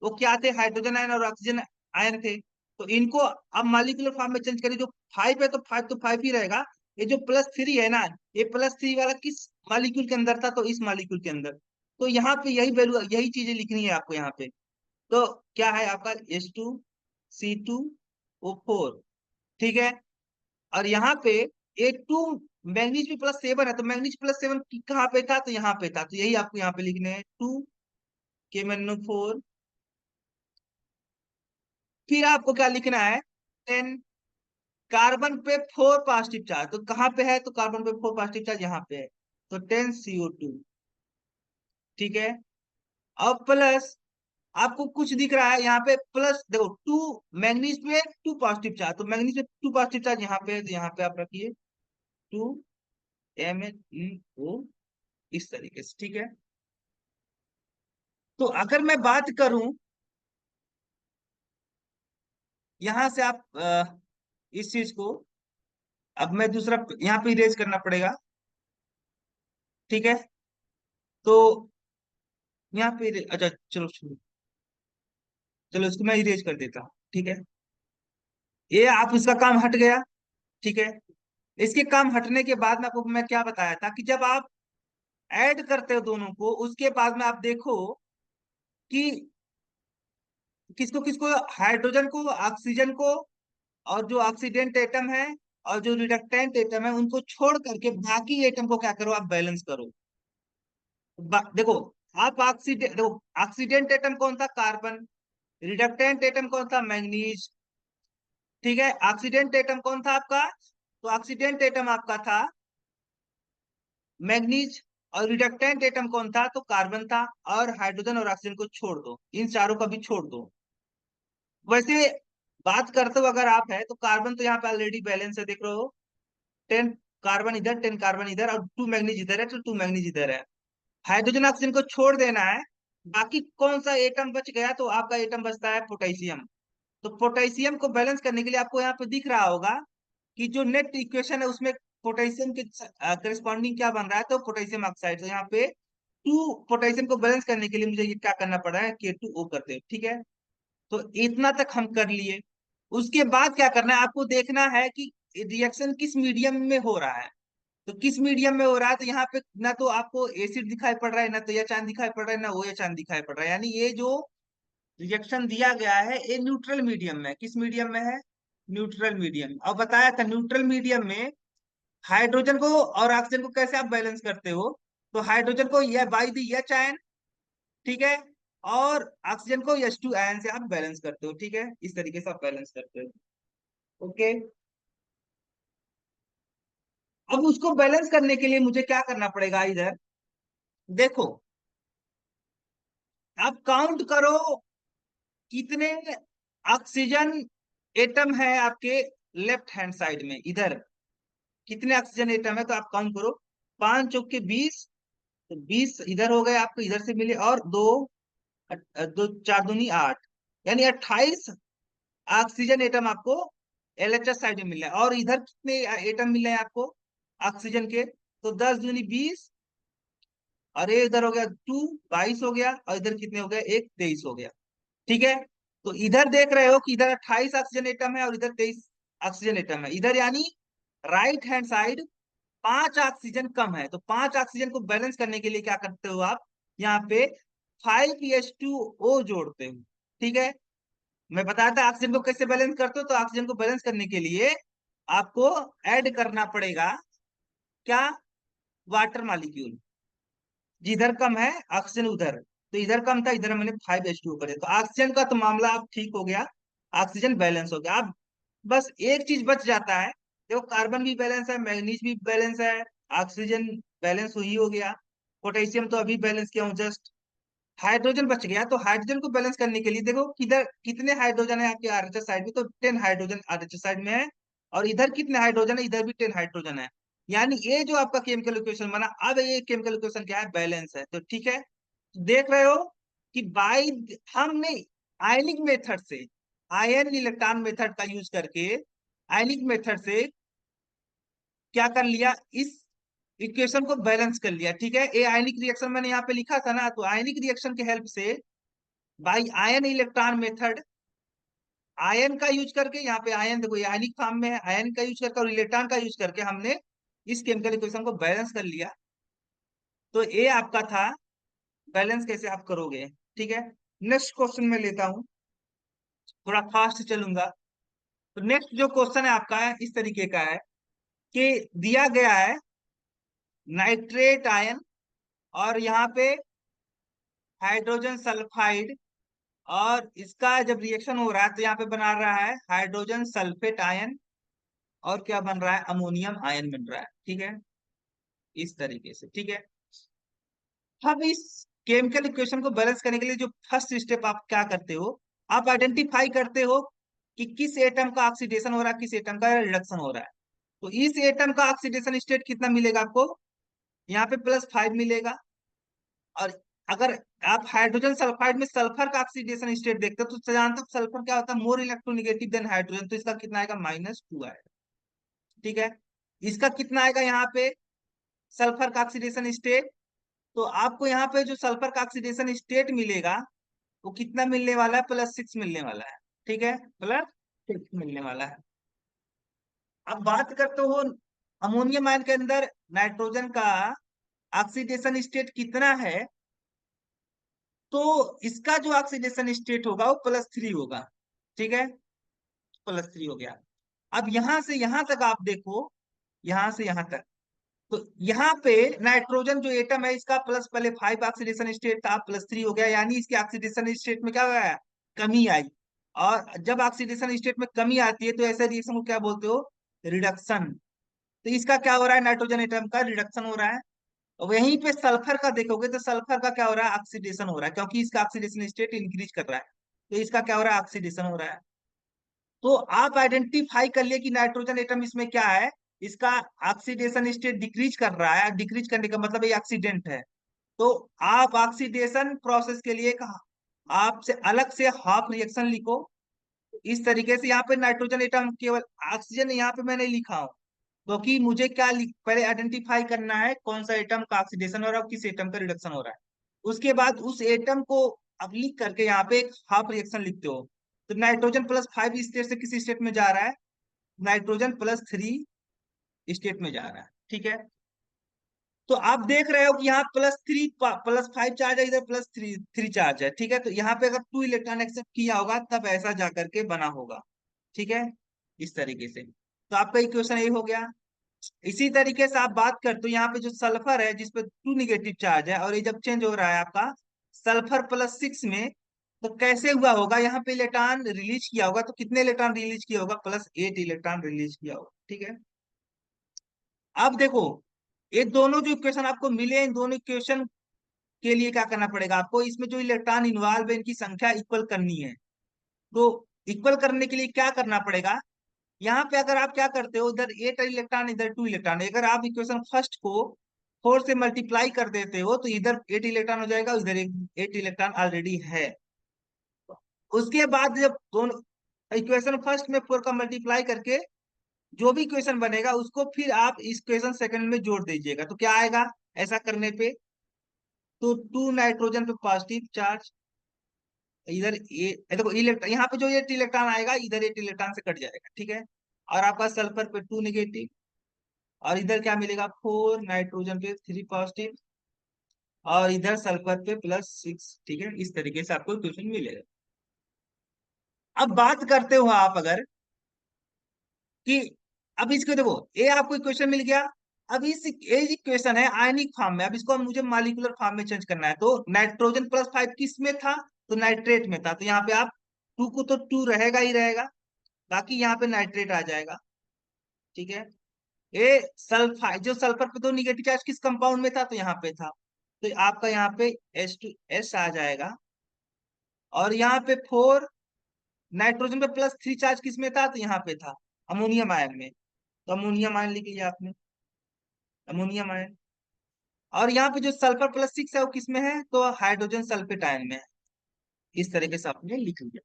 वो क्या थे, हाइड्रोजन आयन और ऑक्सीजन आयन थे। तो इनको अब मॉलिक्यूलर फॉर्म में चेंज करें, जो 5 है तो 5 ही रहेगा। ये जो +3 है ना, ये +3 वाला किस मॉलिक्यूल के अंदर था, तो इस मॉलिक्यूल के अंदर। तो यहाँ पे यही वैल्यू, यही चीजें लिखनी है आपको यहाँ पे। तो क्या है आपका, H2CO4। ठीक है, और यहाँ पे A2, मैग्नीज भी +7 है, तो मैग्नीज +7 कहाँ पे था, तो यहाँ पे था, तो यही आपको यहाँ पे लिखने हैं, 2KMnO4। फिर आपको क्या लिखना है, 10 कार्बन पे 4 पॉजिटिव चार्ज, तो कहाँ पे है, तो कार्बन पे 4 पॉजिटिव चार्ज यहाँ पे है, तो 10CO2। ठीक है, अब प्लस, आपको कुछ दिख रहा है यहाँ पे प्लस, देखो 2, मैग्नीज पे 2 पॉजिटिव चार्ज, तो मैग्नीज पे 2 पॉजिटिव चार्ज यहाँ पे है, तो यहाँ पे आप रखिए 2MnO, इस तरीके से। ठीक है, तो अगर मैं बात करूं, यहां से आप इस चीज को, अब मैं दूसरा यहाँ पे इरेज करना पड़ेगा, ठीक है। तो यहाँ पे अच्छा चलो छोड़ो, चलो इसको मैं इरेज कर देता हूँ, ठीक है। ये आप इसका काम हट गया, ठीक है। इसके काम हटने के बाद में आपको मैं क्या बताया था कि जब आप ऐड करते हो दोनों को, उसके बाद में आप देखो कि किसको किसको, हाइड्रोजन को, ऑक्सीजन को, और जो ऑक्सीडेंट एटम है और जो रिडक्टेंट एटम है उनको छोड़ करके बाकी एटम को क्या करो, आप बैलेंस करो। देखो, आप ऑक्सीडेंट, देखो ऑक्सीडेंट एटम कौन था, कार्बन। रिडक्टेंट एटम कौन था, मैंगनीज। ठीक है, ऑक्सीडेंट एटम कौन था आपका, तो ऑक्सीडेंट एटम आपका था मैंगनीज। और रिडक्टेंट एटम कौन था, तो कार्बन था। और हाइड्रोजन और ऑक्सीजन को छोड़ दो, इन चारों का भी छोड़ दो। वैसे बात करते हो अगर आप है तो कार्बन तो यहाँ पे ऑलरेडी बैलेंस है, देख रहे हो। 10 कार्बन इधर, 10 कार्बन इधर, और 2 मैग्नीज इधर है, तो 2 मैग्नीज इधर है। हाइड्रोजन ऑक्सीजन को छोड़ देना है। बाकी कौन सा एटम बच गया, तो आपका एटम बचता है पोटेशियम। तो पोटेशियम को बैलेंस करने के लिए आपको यहाँ पे दिख रहा होगा कि जो नेट इक्वेशन है उसमें पोटेशियम के करस्पॉन्डिंग क्या बन रहा है, तो पोटेशियम ऑक्साइड। तो यहाँ पे 2 पोटेशियम को बैलेंस करने के लिए मुझे ये क्या करना पड़ा है, K2O करते हैं, ठीक है। तो इतना तक हम कर लिए। उसके बाद क्या करना है, आपको देखना है कि रिएक्शन किस मीडियम में हो रहा है। तो किस मीडियम में हो रहा है, तो यहाँ पे ना तो आपको एसिड दिखाई पड़ रहा है, ना तो एच दिखाई पड़ रहा है, ना ओ एच दिखाई पड़ रहा है। यानी ये जो रिएक्शन दिया गया है ये न्यूट्रल मीडियम में, किस मीडियम में है, न्यूट्रल मीडियम। और बताया था न्यूट्रल मीडियम में हाइड्रोजन को और ऑक्सीजन को कैसे आप बैलेंस करते हो, तो हाइड्रोजन को यह बाई दी एच आयन, ठीक है। और ऑक्सीजन को H2 आयन से आप बैलेंस करते हो, ठीक है। इस तरीके से आप बैलेंस करते हो, ओके। अब उसको बैलेंस करने के लिए मुझे क्या करना पड़ेगा, इधर देखो, आप काउंट करो कितने ऑक्सीजन एटम है आपके लेफ्ट हैंड साइड में, इधर कितने ऑक्सीजन एटम है, तो आप काउंट करो। 5 चौके 20, तो 20 इधर हो गए आपको, इधर से मिले, और दो, दो 4 दूनी 8, यानी 28 ऑक्सीजन एटम आपको LHS साइड में मिल रहा है। और इधर कितने एटम मिल रहे हैं आपको ऑक्सीजन के, तो 10 दूनी 20, और ये इधर हो गया 2, 22 हो गया, और इधर कितने हो गए, 1, 23 हो गया, ठीक है। तो इधर देख रहे हो कि इधर 28 ऑक्सीजन एटम है और इधर 23 ऑक्सीजन एटम है, इधर यानी राइट हैंड साइड 5 ऑक्सीजन कम है। तो 5 ऑक्सीजन को बैलेंस करने के लिए क्या करते हो आप, यहाँ पे 5H2O जोड़ते हो, ठीक है। मैं बताया था ऑक्सीजन को कैसे बैलेंस करते हो, तो ऑक्सीजन को बैलेंस करने के लिए आपको ऐड करना पड़ेगा क्या, वाटर मॉलिक्यूल। जिधर कम है ऑक्सीजन उधर, तो इधर कम था, इधर मैंने 5H2O कर दिया, तो ऑक्सीजन का तो मामला अब ठीक हो गया, ऑक्सीजन बैलेंस हो गया। अब बस एक चीज बच जाता है, देखो कार्बन भी बैलेंस है, मैग्नीज भी बैलेंस है, ऑक्सीजन बैलेंस ही हो गया, पोटेशियम तो अभी बैलेंस किया हूँ जस्ट। हाइड्रोजन बच गया, तो हाइड्रोजन को बैलेंस करने के लिए देखो किधर कितने हाइड्रोजन है आपके आरएचएस साइड में, तो 10 हाइड्रोजन आरएचएस साइड में है। और इधर कितने हाइड्रोजन है, इधर भी 10 हाइड्रोजन है। यानी ये जो आपका केमिकल इक्वेशन बना, अब ये केमिकल इक्वेशन क्या है, बैलेंस है, तो ठीक है। देख रहे हो कि बाई, हमने आयनिक मेथड से, आयन इलेक्ट्रॉन मेथड का यूज करके, आयनिक मेथड से क्या कर लिया, इस इक्वेशन को बैलेंस कर लिया, ठीक है। ये आयनिक रिएक्शन मैंने यहाँ पे लिखा था ना, तो आयनिक रिएक्शन के हेल्प से by ion electron method, ion का यूज करके, यहाँ पे आयन देखो ये आयनिक फॉर्म में है, आयन का यूज करके और इलेक्ट्रॉन का यूज करके हमने इस केमिकल इक्वेशन को बैलेंस कर लिया। तो ये आपका था बैलेंस कैसे आप करोगे, ठीक है। नेक्स्ट क्वेश्चन में लेता हूं, थोड़ा फास्ट चलूंगा। तो नेक्स्ट जो क्वेश्चन है आपका इस तरीके का है कि दिया गया है नाइट्रेट आयन, और यहाँ पे हाइड्रोजन सल्फाइड, और इसका जब रिएक्शन हो रहा है तो यहाँ पे बना रहा है हाइड्रोजन सल्फेट आयन, और क्या बन रहा है, अमोनियम आयन बन रहा है, ठीक है। इस तरीके से, ठीक है। अब इस केमिकल इक्वेशन को बैलेंस करने के लिए जो फर्स्ट स्टेप आप क्या करते हो, आप आइडेंटिफाई करते हो कि किस एटम का ऑक्सीडेशन हो रहा है, किस एटम का रिडक्शन हो रहा है। तो इस एटम का ऑक्सीडेशन स्टेट कितना मिलेगा आपको, यहाँ पे +5 मिलेगा, और अगर आप हाइड्रोजन सल्फाइड में सल्फर का ऑक्सीडेशन स्टेट देखते हो तो जानते हो सल्फर क्या होता है, मोर इलेक्ट्रोनेगेटिव देन हाइड्रोजन, तो इसका कितना आएगा, -2 आएगा। ठीक है, इसका कितना आएगा यहाँ पे, सल्फर का ऑक्सीडेशन स्टेट, तो आपको यहाँ पे जो सल्फर का ऑक्सीडेशन स्टेट मिलेगा वो कितना मिलने वाला है, +6 मिलने वाला है। ठीक है, +6 मिलने वाला है। अब बात करते हो अमोनियम आयन के अंदर नाइट्रोजन का ऑक्सीडेशन स्टेट कितना है, तो इसका जो ऑक्सीडेशन स्टेट होगा वो +3 होगा। ठीक है, +3 हो गया। अब यहां से यहां तक आप देखो, यहां से यहां तक, तो यहाँ पे नाइट्रोजन जो एटम है इसका प्लस, पहले 5 ऑक्सीडेशन स्टेट था, +3 हो गया, यानी इसके ऑक्सीडेशन स्टेट में क्या हुआ, कमी आई। और जब ऑक्सीडेशन स्टेट में कमी आती है तो ऐसे रिएक्शन को क्या बोलते हो, रिडक्शन। तो इसका क्या हो रहा है, नाइट्रोजन एटम का रिडक्शन हो रहा है। और वहीं पे सल्फर का देखोगे तो सल्फर का क्या हो रहा है, ऑक्सीडेशन हो रहा है, क्योंकि इसका ऑक्सीडेशन स्टेट इंक्रीज कर रहा है, तो इसका क्या हो रहा है, ऑक्सीडेशन हो रहा है। तो आप आइडेंटिफाई कर लिए कि नाइट्रोजन एटम इसमें क्या है, इसका ऑक्सीडेशन स्टेट डिक्रीज कर रहा है, डिक्रीज करने का मतलब ये ऑक्सीडेंट है। तो आप ऑक्सीडेशन प्रोसेस के लिए आपसे अलग से हाफ रिएक्शन लिखो। इस तरीके से यहाँ पे नाइट्रोजन एटम केवल ऑक्सीजन यहाँ पे मैंने लिखा हूं, क्योंकि मुझे क्या पहले आइडेंटिफाई करना है कौन सा एटम का ऑक्सीडेशन हो रहा है और किस एटम का रिडक्शन हो रहा है। उसके बाद उस एटम को अब लिख करके यहाँ पे एक हाफ रिएक्शन लिखते हो। तो नाइट्रोजन +5 स्टेट से किस स्टेट में जा रहा है, नाइट्रोजन +3 स्टेट में जा रहा है। ठीक है, तो आप देख रहे हो कि यहाँ +3 +5 चार्ज है, इधर +3 चार्ज है। ठीक है, तो यहाँ पे अगर 2 इलेक्ट्रॉन एक्सेप्ट किया होगा तब ऐसा जाकर के बना होगा। ठीक है, इस तरीके से, तो आपका इक्वेशन यही हो गया। इसी तरीके से आप बात करते हो यहाँ पे जो सल्फर है जिसपे 2 निगेटिव चार्ज है, और ये जब चेंज हो रहा है आपका सल्फर +6 में, तो कैसे हुआ होगा, यहाँ पे इलेक्ट्रॉन रिलीज किया होगा, तो कितने इलेक्ट्रॉन रिलीज किया होगा, +8 इलेक्ट्रॉन रिलीज किया होगा। ठीक है, अब देखो ये दोनों जो इक्वेशन आपको मिले, इन दोनों इक्वेशन के लिए क्या करना पड़ेगा आपको, इसमें जो इलेक्ट्रॉन इन्वॉल्व है इनकी संख्या इक्वल करनी है। तो इक्वल करने के लिए क्या करना पड़ेगा, यहाँ पे अगर आप क्या करते हो, इधर 8 इलेक्ट्रॉन इधर 2 इलेक्ट्रॉन, अगर आप इक्वेशन फर्स्ट को 4 से मल्टीप्लाई कर देते हो तो इधर 8 इलेक्ट्रॉन हो जाएगा, इधर 8 इलेक्ट्रॉन ऑलरेडी है। उसके बाद जब दोनों इक्वेशन फर्स्ट में 4 का मल्टीप्लाई करके जो भी इक्वेशन बनेगा उसको फिर आप इस इक्वेशन सेकंड में जोड़ दीजिएगा, तो क्या आएगा ऐसा करने पे, तो 2 नाइट्रोजन पे पॉजिटिव चार्ज, इधर देखो इलेक्ट्रॉन यहाँ पे जो 8 इलेक्ट्रॉन आएगा इधर 8 इलेक्ट्रॉन से कट जाएगा। ठीक है, और आपका सल्फर पे 2 निगेटिव, और इधर क्या मिलेगा, 4 नाइट्रोजन पे 3 पॉजिटिव, और इधर सल्फर पे +6। ठीक है, इस तरीके से आपको इक्वेशन मिलेगा। अब बात करते हो आप अगर कि अब इसको देखो, ये आपको इक्वेशन मिल गया। अब इस ये इक्वेशन है आयनिक फॉर्म में, अब इसको मुझे मॉलिक्यूलर फॉर्म में चेंज करना है, तो नाइट्रोजन +5 किस में था, तो नाइट्रेट में था, तो यहाँ पे आप 2 को तो 2 रहेगा ही रहेगा, बाकी यहाँ पे नाइट्रेट आ जाएगा। ठीक है, ये सल्फाइड जो सल्फर पे तो निगेटिव चार्ज किस कंपाउंड में था, तो यहाँ पे था, तो आपका यहाँ पे H2S आ जाएगा। और यहाँ पे 4 नाइट्रोजन पे +3 चार्ज किस में था, तो यहाँ पे था अमोनियम आयन में, तो अमोनियम आयन लिख लिया आपने, अमोनियम आयन। और यहाँ पे जो सल्फर +6 है वो किस में है, तो हाइड्रोजन सल्फेट आयन में है। इस तरीके से आपने लिख लिया।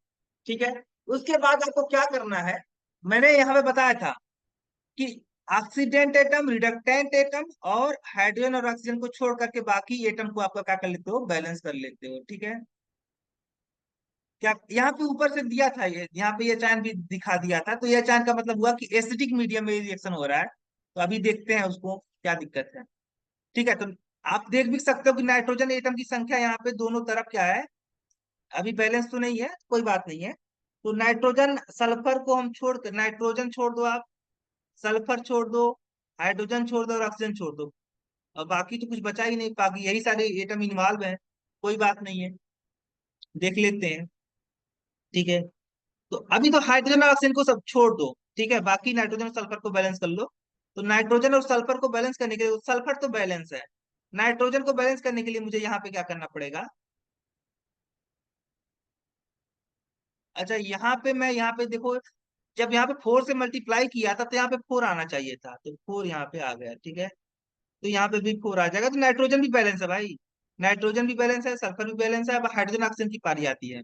ठीक है, उसके बाद आपको क्या करना है, मैंने यहाँ पे बताया था कि ऑक्सीडेंट एटम, रिडक्टेंट एटम और हाइड्रोजन और ऑक्सीजन को छोड़ करके बाकी एटम को आपका क्या कर लेते हो, बैलेंस कर लेते हो। ठीक है, क्या यहाँ पे ऊपर से दिया था, ये यहाँ पे ये चायन भी दिखा दिया था, तो ये चायन का मतलब हुआ कि एसिडिक मीडियम में रिएक्शन हो रहा है। तो अभी देखते हैं उसको क्या दिक्कत है। ठीक है, तो आप देख भी सकते हो कि नाइट्रोजन एटम की संख्या यहाँ पे दोनों तरफ क्या है, अभी बैलेंस तो नहीं है, कोई बात नहीं है। तो नाइट्रोजन सल्फर को हम छोड़ कर, नाइट्रोजन छोड़ दो आप, सल्फर छोड़ दो, हाइड्रोजन छोड़ दो और ऑक्सीजन छोड़ दो, और बाकी तो कुछ बचा ही नहीं, बाकी यही सारे एटम इन्वॉल्व हैं। कोई बात नहीं है, देख लेते हैं। ठीक है, तो अभी तो हाइड्रोजन और ऑक्सीजन को सब छोड़ दो। ठीक है, बाकी नाइट्रोजन और सल्फर को बैलेंस कर लो। तो नाइट्रोजन और सल्फर को बैलेंस करने के लिए, सल्फर तो बैलेंस है, नाइट्रोजन को बैलेंस करने के लिए मुझे यहाँ पे क्या करना पड़ेगा, अच्छा यहाँ पे मैं यहाँ पे देखो, जब यहाँ पे 4 से मल्टीप्लाई किया था तो यहाँ पे 4 आना चाहिए था, तो 4 यहाँ पे आ गया। ठीक है, तो यहाँ पे भी 4 आ जाएगा, तो नाइट्रोजन भी बैलेंस है भाई, नाइट्रोजन भी बैलेंस है, सल्फर भी बैलेंस है, अब हाइड्रोजन ऑक्सीजन की पारी आती है।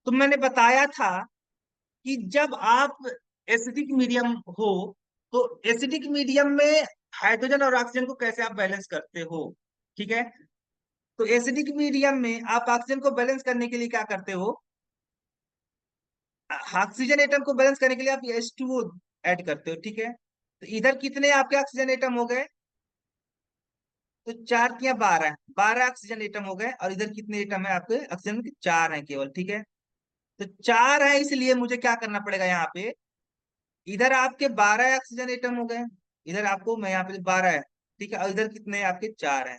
तो मैंने बताया था कि जब आप एसिडिक मीडियम हो, तो एसिडिक मीडियम में हाइड्रोजन और ऑक्सीजन को कैसे आप बैलेंस करते हो। ठीक है। तो एसिडिक मीडियम में आप ऑक्सीजन को बैलेंस करने के लिए क्या करते हो, ऑक्सीजन एटम को बैलेंस करने के लिए आप H2O ऐड करते हो। ठीक है। तो इधर कितने आपके ऑक्सीजन एटम हो गए, तो 4 या 12, 12 ऑक्सीजन एटम हो गए, और इधर कितने एटम है आपके ऑक्सीजन के, 4 हैं केवल। ठीक है। तो 4 है, इसलिए मुझे क्या करना पड़ेगा यहाँ पे, इधर आपके 12 ऑक्सीजन एटम हो गए, इधर आपको मैं यहाँ पे 12 है। ठीक है। और इधर कितने आपके 4 है,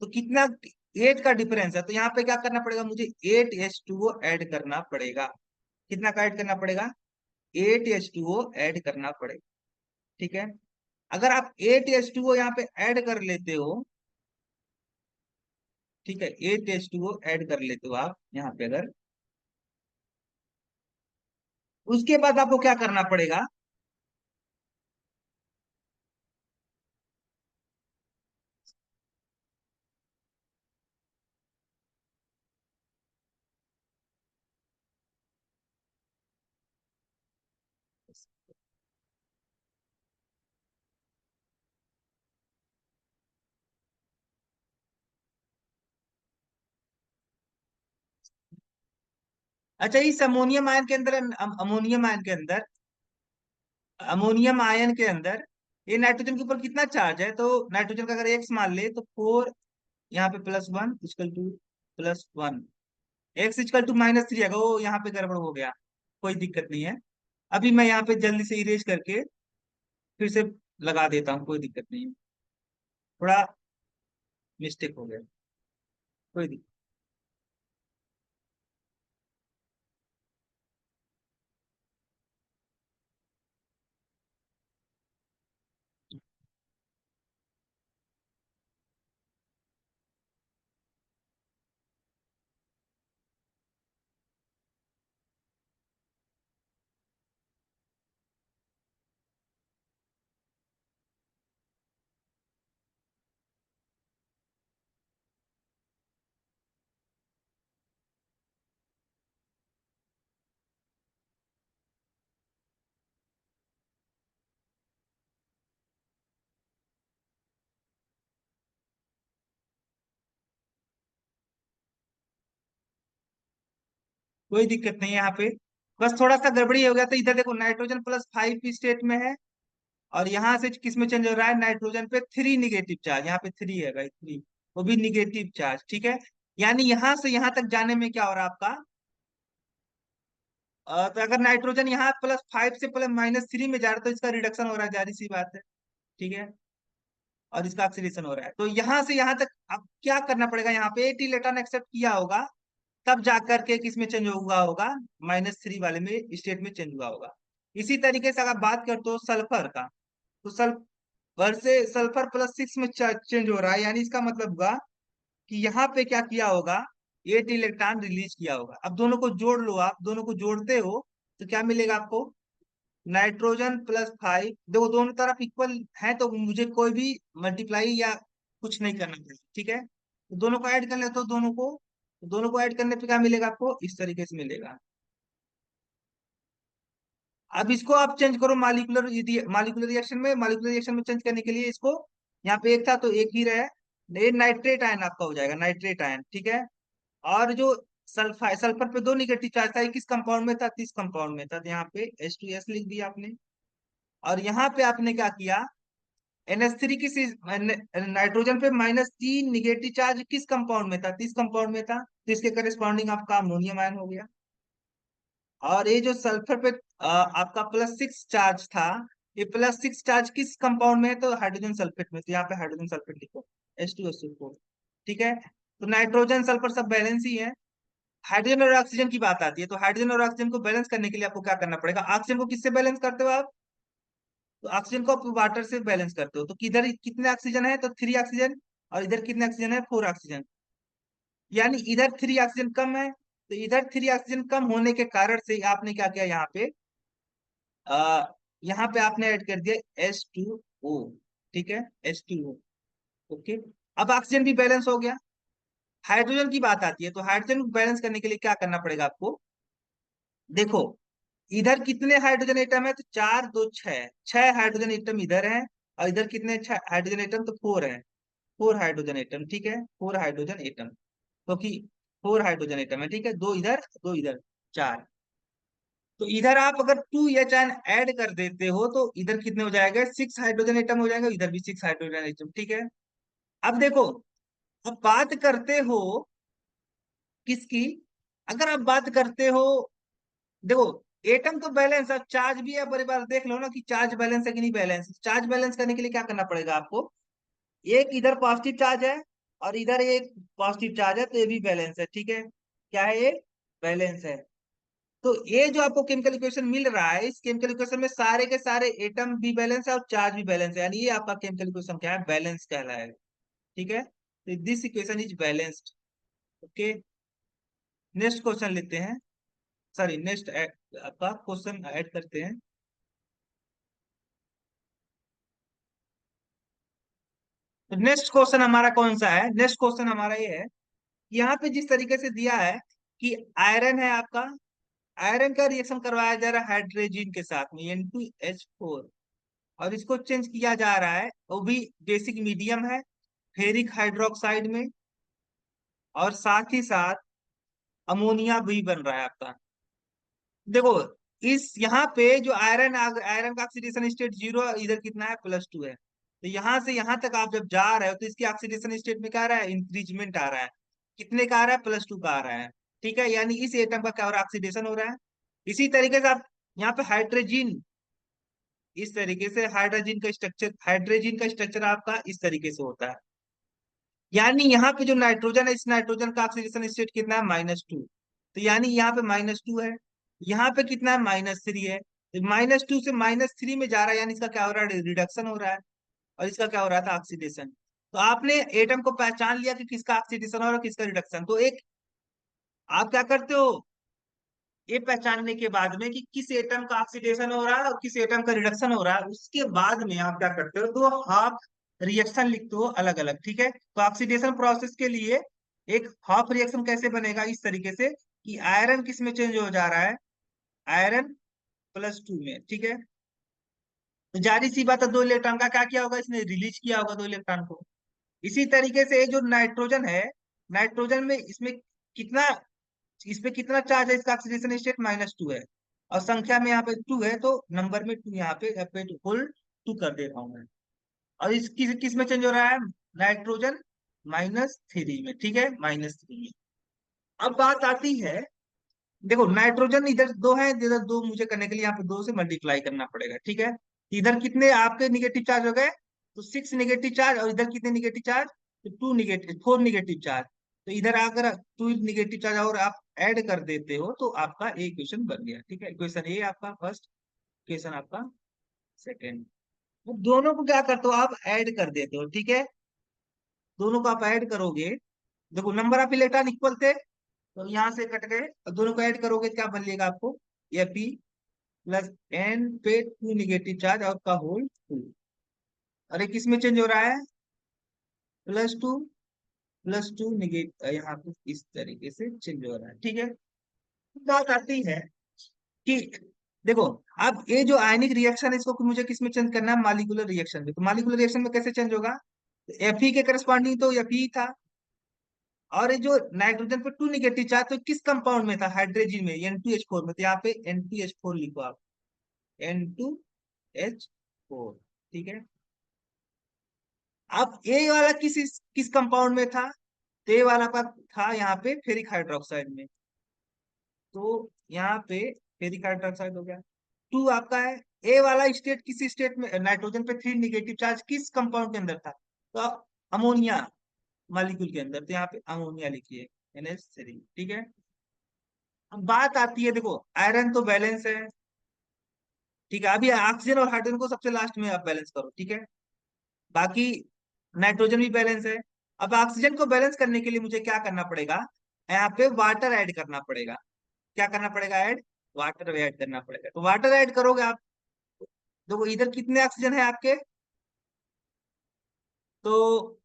तो कितना, 8 का डिफरेंस है, तो यहाँ पे क्या करना पड़ेगा मुझे, 8H2O ऐड करना पड़ेगा। कितना का ऐड करना पड़ेगा, 8H2O ऐड करना पड़ेगा। ठीक है। अगर आप 8H2O यहाँ पे ऐड कर लेते हो, ठीक है, 8H2O ऐड कर लेते हो आप यहाँ पे अगर, उसके बाद आपको क्या करना पड़ेगा, अच्छा इस अमोनियम आयन के अंदर, अमोनियम आयन के अंदर, अमोनियम आयन के अंदर ये नाइट्रोजन के ऊपर कितना चार्ज है, तो नाइट्रोजन का अगर एक्स मान ले तो 4, यहाँ पे +1 equal to +1, x equal to -3 है, वो यहाँ पे गड़बड़ हो गया, कोई दिक्कत नहीं है। अभी मैं यहाँ पे जल्दी से इरेज करके फिर से लगा देता हूँ, कोई दिक्कत नहीं है, थोड़ा मिस्टेक हो गया, कोई दिक्कत। कोई दिक्कत नहीं है यहाँ पे, बस थोड़ा सा गड़बड़ी हो गया, तो इधर देखो नाइट्रोजन +5 स्टेट में है, और यहाँ से किस में चेंज हो रहा है, नाइट्रोजन पे 3 निगेटिव चार्ज, यहाँ पे 3 है भाई, 3, वो भी निगेटिव चार्ज। ठीक है। यानी यहाँ से यहाँ तक जाने में क्या हो रहा है आपका, तो अगर नाइट्रोजन यहाँ +5 से +-3 में जा रहा है, तो इसका रिडक्शन हो रहा है, जारी सी बात है। ठीक है। और इसका ऑक्सीडेशन हो रहा है, तो यहाँ से यहाँ तक अब क्या करना पड़ेगा, यहाँ पे 80 इलेक्ट्रॉन एक्सेप्ट किया होगा, तब जाकर के किस में चेंज हुआ होगा, -3 वाले में स्टेट में चेंज हुआ होगा। इसी तरीके से अगर बात करते हो सल्फर का, तो सल्फर से सल्फर +6 में चेंज हो रहा है, यानी इसका मतलब हुआ कि यहाँ पे क्या किया होगा, 8 इलेक्ट्रॉन रिलीज किया होगा। अब दोनों को जोड़ लो, आप दोनों को जोड़ते हो तो क्या मिलेगा आपको, नाइट्रोजन +5, देखो दोनों तरफ इक्वल है, तो मुझे कोई भी मल्टीप्लाई या कुछ नहीं करना पड़ेगा। ठीक है। तो दोनों को ऐड कर लेते हो, दोनों को ऐड करने पे क्या मिलेगा आपको, इस तरीके से मिलेगा। अब इसको आप चेंज करो मालिकुलर, मालिकुलर रिएक्शन में, मालिकुलर रिएक्शन में चेंज करने के लिए इसको, यहाँ पे एक था तो एक ही रहे, ये नाइट्रेट आयन आपका हो जाएगा, नाइट्रेट आयन। ठीक है। और जो सल्फर पे 2 निगेटिव चार्ज था, ये किस कंपाउंड में था, 30 कंपाउंड में था, तो यहाँ पे H2S लिख दिया आपने। और यहाँ पे आपने क्या किया, NH3 किस, नाइट्रोजन पे -3 निगेटिव चार्ज किस कंपाउंड में था, 30 कंपाउंड में था, तो इसके करेस्पॉन्डिंग आपका अमोनियम आयन हो गया। और ये जो सल्फर पे आपका +6 चार्ज था, ये +6 चार्ज किस कंपाउंड में है, तो हाइड्रोजन सल्फेट में, तो यहाँ पे हाइड्रोजन सल्फेट लिखो, H2SO4। ठीक है। तो नाइट्रोजन सल्फर सब बैलेंस ही है। हाइड्रोजन और ऑक्सीजन की बात आती है, तो हाइड्रोजन और ऑक्सीजन को बैलेंस करने के लिए आपको क्या करना पड़ेगा, ऑक्सीजन को किससे बैलेंस करते हो आप, तो ऑक्सीजन को आप वाटर से बैलेंस करते हो, तो किधर कितने ऑक्सीजन है, तो 3 ऑक्सीजन, और इधर कितने ऑक्सीजन है, 4 ऑक्सीजन, यानी इधर 3 ऑक्सीजन कम है, तो इधर 3 ऑक्सीजन कम होने के कारण से आपने क्या किया, आ, यहाँ पे आपने ऐड कर दिया H2O। ठीक है, H2O। ओके। अब ऑक्सीजन भी बैलेंस हो गया, हाइड्रोजन की बात आती है तो हाइड्रोजन को बैलेंस करने के लिए क्या करना पड़ेगा आपको। देखो इधर कितने हाइड्रोजन एटम है, तो चार दो छह, छह हाइड्रोजन एटम इधर है, और इधर कितने छह हाइड्रोजन एटम, तो फोर है, फोर हाइड्रोजन एटम, ठीक है, फोर हाइड्रोजन एटम, क्योंकि फोर हाइड्रोजन एटम है, ठीक है, दो इधर दो इधर, चार। तो इधर आप अगर टू एच आयन ऐड कर देते हो तो इधर कितने हो जाएगा, सिक्स हाइड्रोजन एटम हो जाएगा, इधर भी सिक्स हाइड्रोजन एटम, ठीक है। अब देखो, अब बात करते हो किसकी, अगर आप बात करते हो, देखो एटम तो बैलेंस, अब चार्ज भी है, बड़े बार देख लो ना कि चार्ज बैलेंस है कि नहीं बैलेंस। चार्ज बैलेंस करने के लिए क्या करना पड़ेगा आपको, एक इधर पॉजिटिव चार्ज है और इधर एक पॉजिटिव चार्ज है, तो ये भी बैलेंस है, ठीक है, क्या है ये, बैलेंस है। तो ये जो आपको केमिकल इक्वेशन मिल रहा है, इस केमिकल इक्वेशन में सारे के सारे एटम भी बैलेंस है और चार्ज भी बैलेंस है, यानी ये आपका केमिकल इक्वेशन क्या है, बैलेंस कहलाएगा, ठीक है, तो this equation is balanced. Okay, next question लेते हैं, सॉरी नेक्स्ट आपका क्वेश्चन ऐड करते हैं। तो नेक्स्ट क्वेश्चन हमारा कौन सा है, नेक्स्ट क्वेश्चन हमारा ये है, यहाँ पे जिस तरीके से दिया है कि आयरन है आपका, आयरन का रिएक्शन करवाया जा रहा है हाइड्रोजन के साथ में N2H4, और इसको चेंज किया जा रहा है, वो भी बेसिक मीडियम है, फेरिक हाइड्रोक्साइड में, और साथ ही साथ अमोनिया भी बन रहा है आपका। देखो इस यहाँ पे जो आयरन, आयरन का ऑक्सीडेशन स्टेट जीरो, इधर कितना है, +2 है, तो यहाँ से यहाँ तक आप जब जा रहे हो तो इसकी ऑक्सीडेशन स्टेट में क्या आ रहा है, इंक्रीजमेंट आ रहा है, कितने का आ रहा है, +2 का आ रहा है, ठीक है, यानी इस एटम का क्या हो रहा है, ऑक्सीडेशन हो रहा है। इसी तरीके से आप यहाँ पे हाइड्रोजन, इस तरीके से हाइड्रोजन का स्ट्रक्चर आपका इस तरीके से होता है, यानी यहाँ पे जो नाइट्रोजन है, इस नाइट्रोजन का ऑक्सीडेशन स्टेट कितना है, -2, तो यानी यहाँ पे -2 है, यहाँ पे कितना है, -3 है, तो -2 से -3 में जा रहा है, यानी इसका क्या हो रहा है, रिडक्शन हो रहा है, और इसका क्या हो रहा था, ऑक्सीडेशन। तो आपने एटम को पहचान लिया कि किसका ऑक्सीडेशन हो रहा है, किसका रिडक्शन, तो एक आप क्या करते हो, ये पहचानने के बाद में कि किस एटम का ऑक्सीडेशन हो रहा है और किस एटम का रिडक्शन हो रहा है, उसके बाद में आप क्या करते हो, तो हाफ रिएक्शन लिखते हो अलग अलग, ठीक है। तो ऑक्सीडेशन प्रोसेस के लिए एक हाफ रिएक्शन कैसे बनेगा, इस तरीके से कि आयरन किस में चेंज हो जा रहा है, आयरन +2 में, ठीक है, तो जारी सी बात है, दो इलेक्ट्रॉन का क्या किया होगा, इसने रिलीज किया होगा दो इलेक्ट्रॉन को। इसी तरीके से ये जो नाइट्रोजन है, नाइट्रोजन में इसमें कितना, इस पे कितना चार्ज है, इसका ऑक्सीडेशन स्टेट -2 है, और संख्या में यहाँ पे 2 है, तो नंबर में 2 यहाँ पे होल 2 कर दे रहा हूं मैं। और इस किस में चेंज हो रहा है, नाइट्रोजन -3 में, ठीक है, -3 में। अब बात आती है, देखो नाइट्रोजन इधर दो है, इधर दो मुझे करने के लिए यहाँ पे दो से मल्टीप्लाई करना पड़ेगा, ठीक है, इधर कितने आपके निगेटिव चार्ज हो गए, तो 6 निगेटिव चार्ज, और इधर कितने निगेटिव चार्ज, तो 2 निगेटिव, 4 निगेटिव चार्ज, तो इधर अगर 2 निगेटिव चार्ज और आप ऐड कर देते हो तो आपका एक इक्वेशन बन गया, ठीक है, इक्वेशन ए आपका फर्स्ट, इक्वेशन आपका सेकेंड। वो दोनों को क्या करते हो, आप ऐड कर देते हो, ठीक है, दोनों को आप ऐड करोगे, देखो नंबर ऑफ इलेक्ट्रॉन इक्वल थे तो यहाँ से कट गए, और दोनों को ऐड करोगे क्या बनेगा आपको, Fe+N पे 2 निगेटिव चार्ज और का होल 2, और एक किस में चेंज हो रहा है, +2, +2 निगेटिव, यहाँ पे इस तरीके से चेंज हो रहा है, ठीक है। बात आती है कि देखो, अब ये जो आयनिक रिएक्शन है इसको मुझे किस में चेंज करना है, मॉलिक्यूलर रिएक्शन में, तो मॉलिक्यूलर रिएक्शन में कैसे चेंज होगा, Fe के करस्पॉन्डिंग तो Fe था, और ये जो नाइट्रोजन पे 2 निगेटिव चार्ज, तो किस कंपाउंड में था, हाइड्रोजन में, N2H4 में, तो यहाँ पे N2H4 लिखो आप, N2H4, ठीक है। अब ए वाला किस कंपाउंड में था, तो ए वाला का था यहाँ पे फेरिक हाइड्रोक्साइड में, तो यहाँ पे फेरिक हाइड्रोक्साइड हो गया। 2 आपका है, ए वाला स्टेट किस स्टेट में, नाइट्रोजन पे 3 निगेटिव चार्ज किस कंपाउंड के अंदर था, तो अमोनिया मॉलिक्यूल के अंदर, तो यहाँ पे अमोनिया लिखिए, NH3, ठीक है। अब बात आती है, देखो आयरन तो बैलेंस है, ठीक है, अभी ऑक्सीजन और हाइड्रोजन को सबसे लास्ट में आप बैलेंस करो, ठीक है, बाकी नाइट्रोजन भी बैलेंस है। अब ऑक्सीजन को बैलेंस करने के लिए मुझे क्या करना पड़ेगा, यहाँ पे वाटर ऐड करना पड़ेगा, क्या करना पड़ेगा, ऐड वाटर ऐड करना पड़ेगा, तो वाटर ऐड करोगे आप, देखो इधर कितने ऑक्सीजन है आपके, तो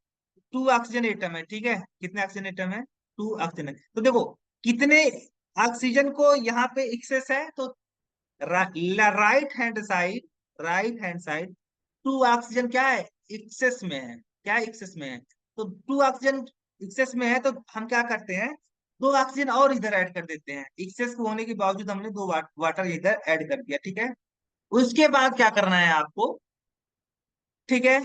टू ऑक्सीजन एटम है, ठीक है। कितने ऑक्सीजन एटम है? टू ऑक्सीजन है। तो देखो कितने ऑक्सीजन को यहाँ पे एक्सेस है, तो right hand side to oxygen क्या है, एक्सेस में है। क्या एक्सेस में है? तो टू ऑक्सीजन एक्सेस में है, तो हम क्या करते हैं, दो ऑक्सीजन और इधर ऐड कर देते हैं। एक्सेस को होने के बावजूद हमने दो वाटर इधर ऐड कर दिया, ठीक है। उसके बाद क्या करना है आपको, ठीक है।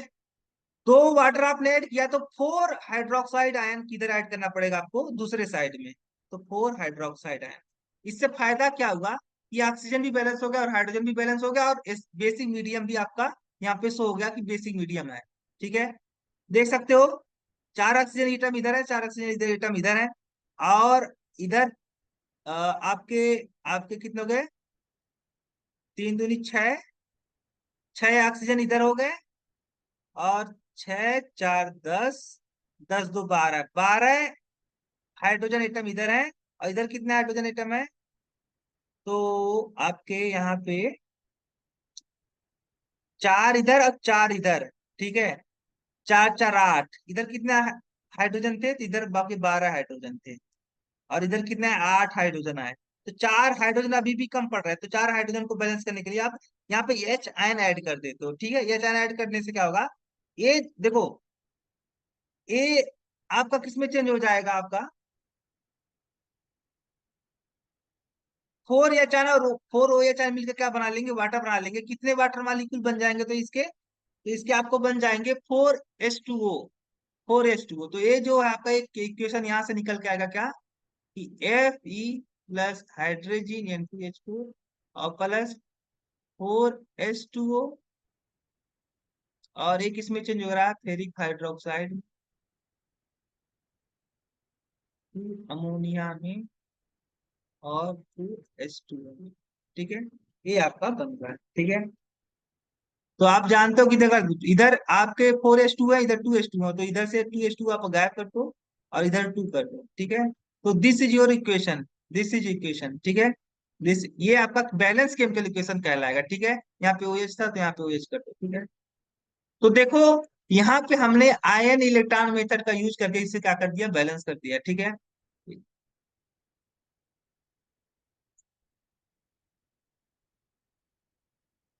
दो वाटर आपने ऐड किया, तो फोर हाइड्रोक्साइड आयन किधर ऐड करना पड़ेगा आपको, दूसरे साइड में। तो फोर हाइड्रोक्साइड आयन। इससे फायदा क्या हुआ कि ऑक्सीजन भी बैलेंस हो गया और हाइड्रोजन भी बैलेंस हो गया, और बेसिक मीडियम भी आपका यहाँ पे शो हो गया कि बेसिक मीडियम है, ठीक है। देख सकते हो, चार ऑक्सीजन एटम इधर है, चार ऑक्सीजन इधर एटम इधर है, और इधर आपके आपके कितने हो गए, तीन दूनी छह, छह ऑक्सीजन इधर हो गए, और छह चार दस, दस दो बारह, बारह हाइड्रोजन एटम इधर है, और इधर कितने हाइड्रोजन एटम है, तो आपके यहाँ पे चार इधर और चार इधर, ठीक है। चार चार आठ, इधर कितने हाइड्रोजन थे, तो इधर बाकी 12 हाइड्रोजन थे, और इधर कितने आठ हाइड्रोजन आए। तो चार हाइड्रोजन अभी भी कम पड़ रहा है, तो चार हाइड्रोजन को बैलेंस करने के लिए आप यहाँ पे एच आयन ऐड कर देते हो, ठीक है। एच आयन ऐड करने से क्या होगा, ये देखो, ये आपका किसमें चेंज हो जाएगा, आपका फोर एच आयन और फोर ओ एच आयन मिलकर क्या बना लेंगे, वाटर बना लेंगे। कितने वाटर मॉलिक्यूल बन जाएंगे, तो इसके आपको बन जाएंगे four H two o. Four H two o, तो ये जो है आपका एक इक्वेशन यहाँ से निकल के आएगा क्या, कि F E plus hydrogen N two H two और plus four H two O, और एक इसमें चेंज हो रहा है फेरिक हाइड्रोक्साइड अमोनिया में, और फोर एच टू ओ, ठीक है। ये आपका बन रहा है, ठीक है। तो आप जानते हो कि देखो इधर आपके फोर एच टू है, इधर टू एच टू है, तो इधर से टू एच टू आप गायब कर दो, और इधर टू कर दो, ठीक है। तो this is your equation, this is equation, ठीक है। दिस ये आपका बैलेंस केमिकल इक्वेशन कहलाएगा, ठीक है। यहाँ पे OH था, तो यहाँ पे OH कर दो, ठीक है। तो देखो यहाँ पे हमने आयन इलेक्ट्रॉन मेथड का यूज करके इसे क्या कर दिया, बैलेंस कर दिया, ठीक है।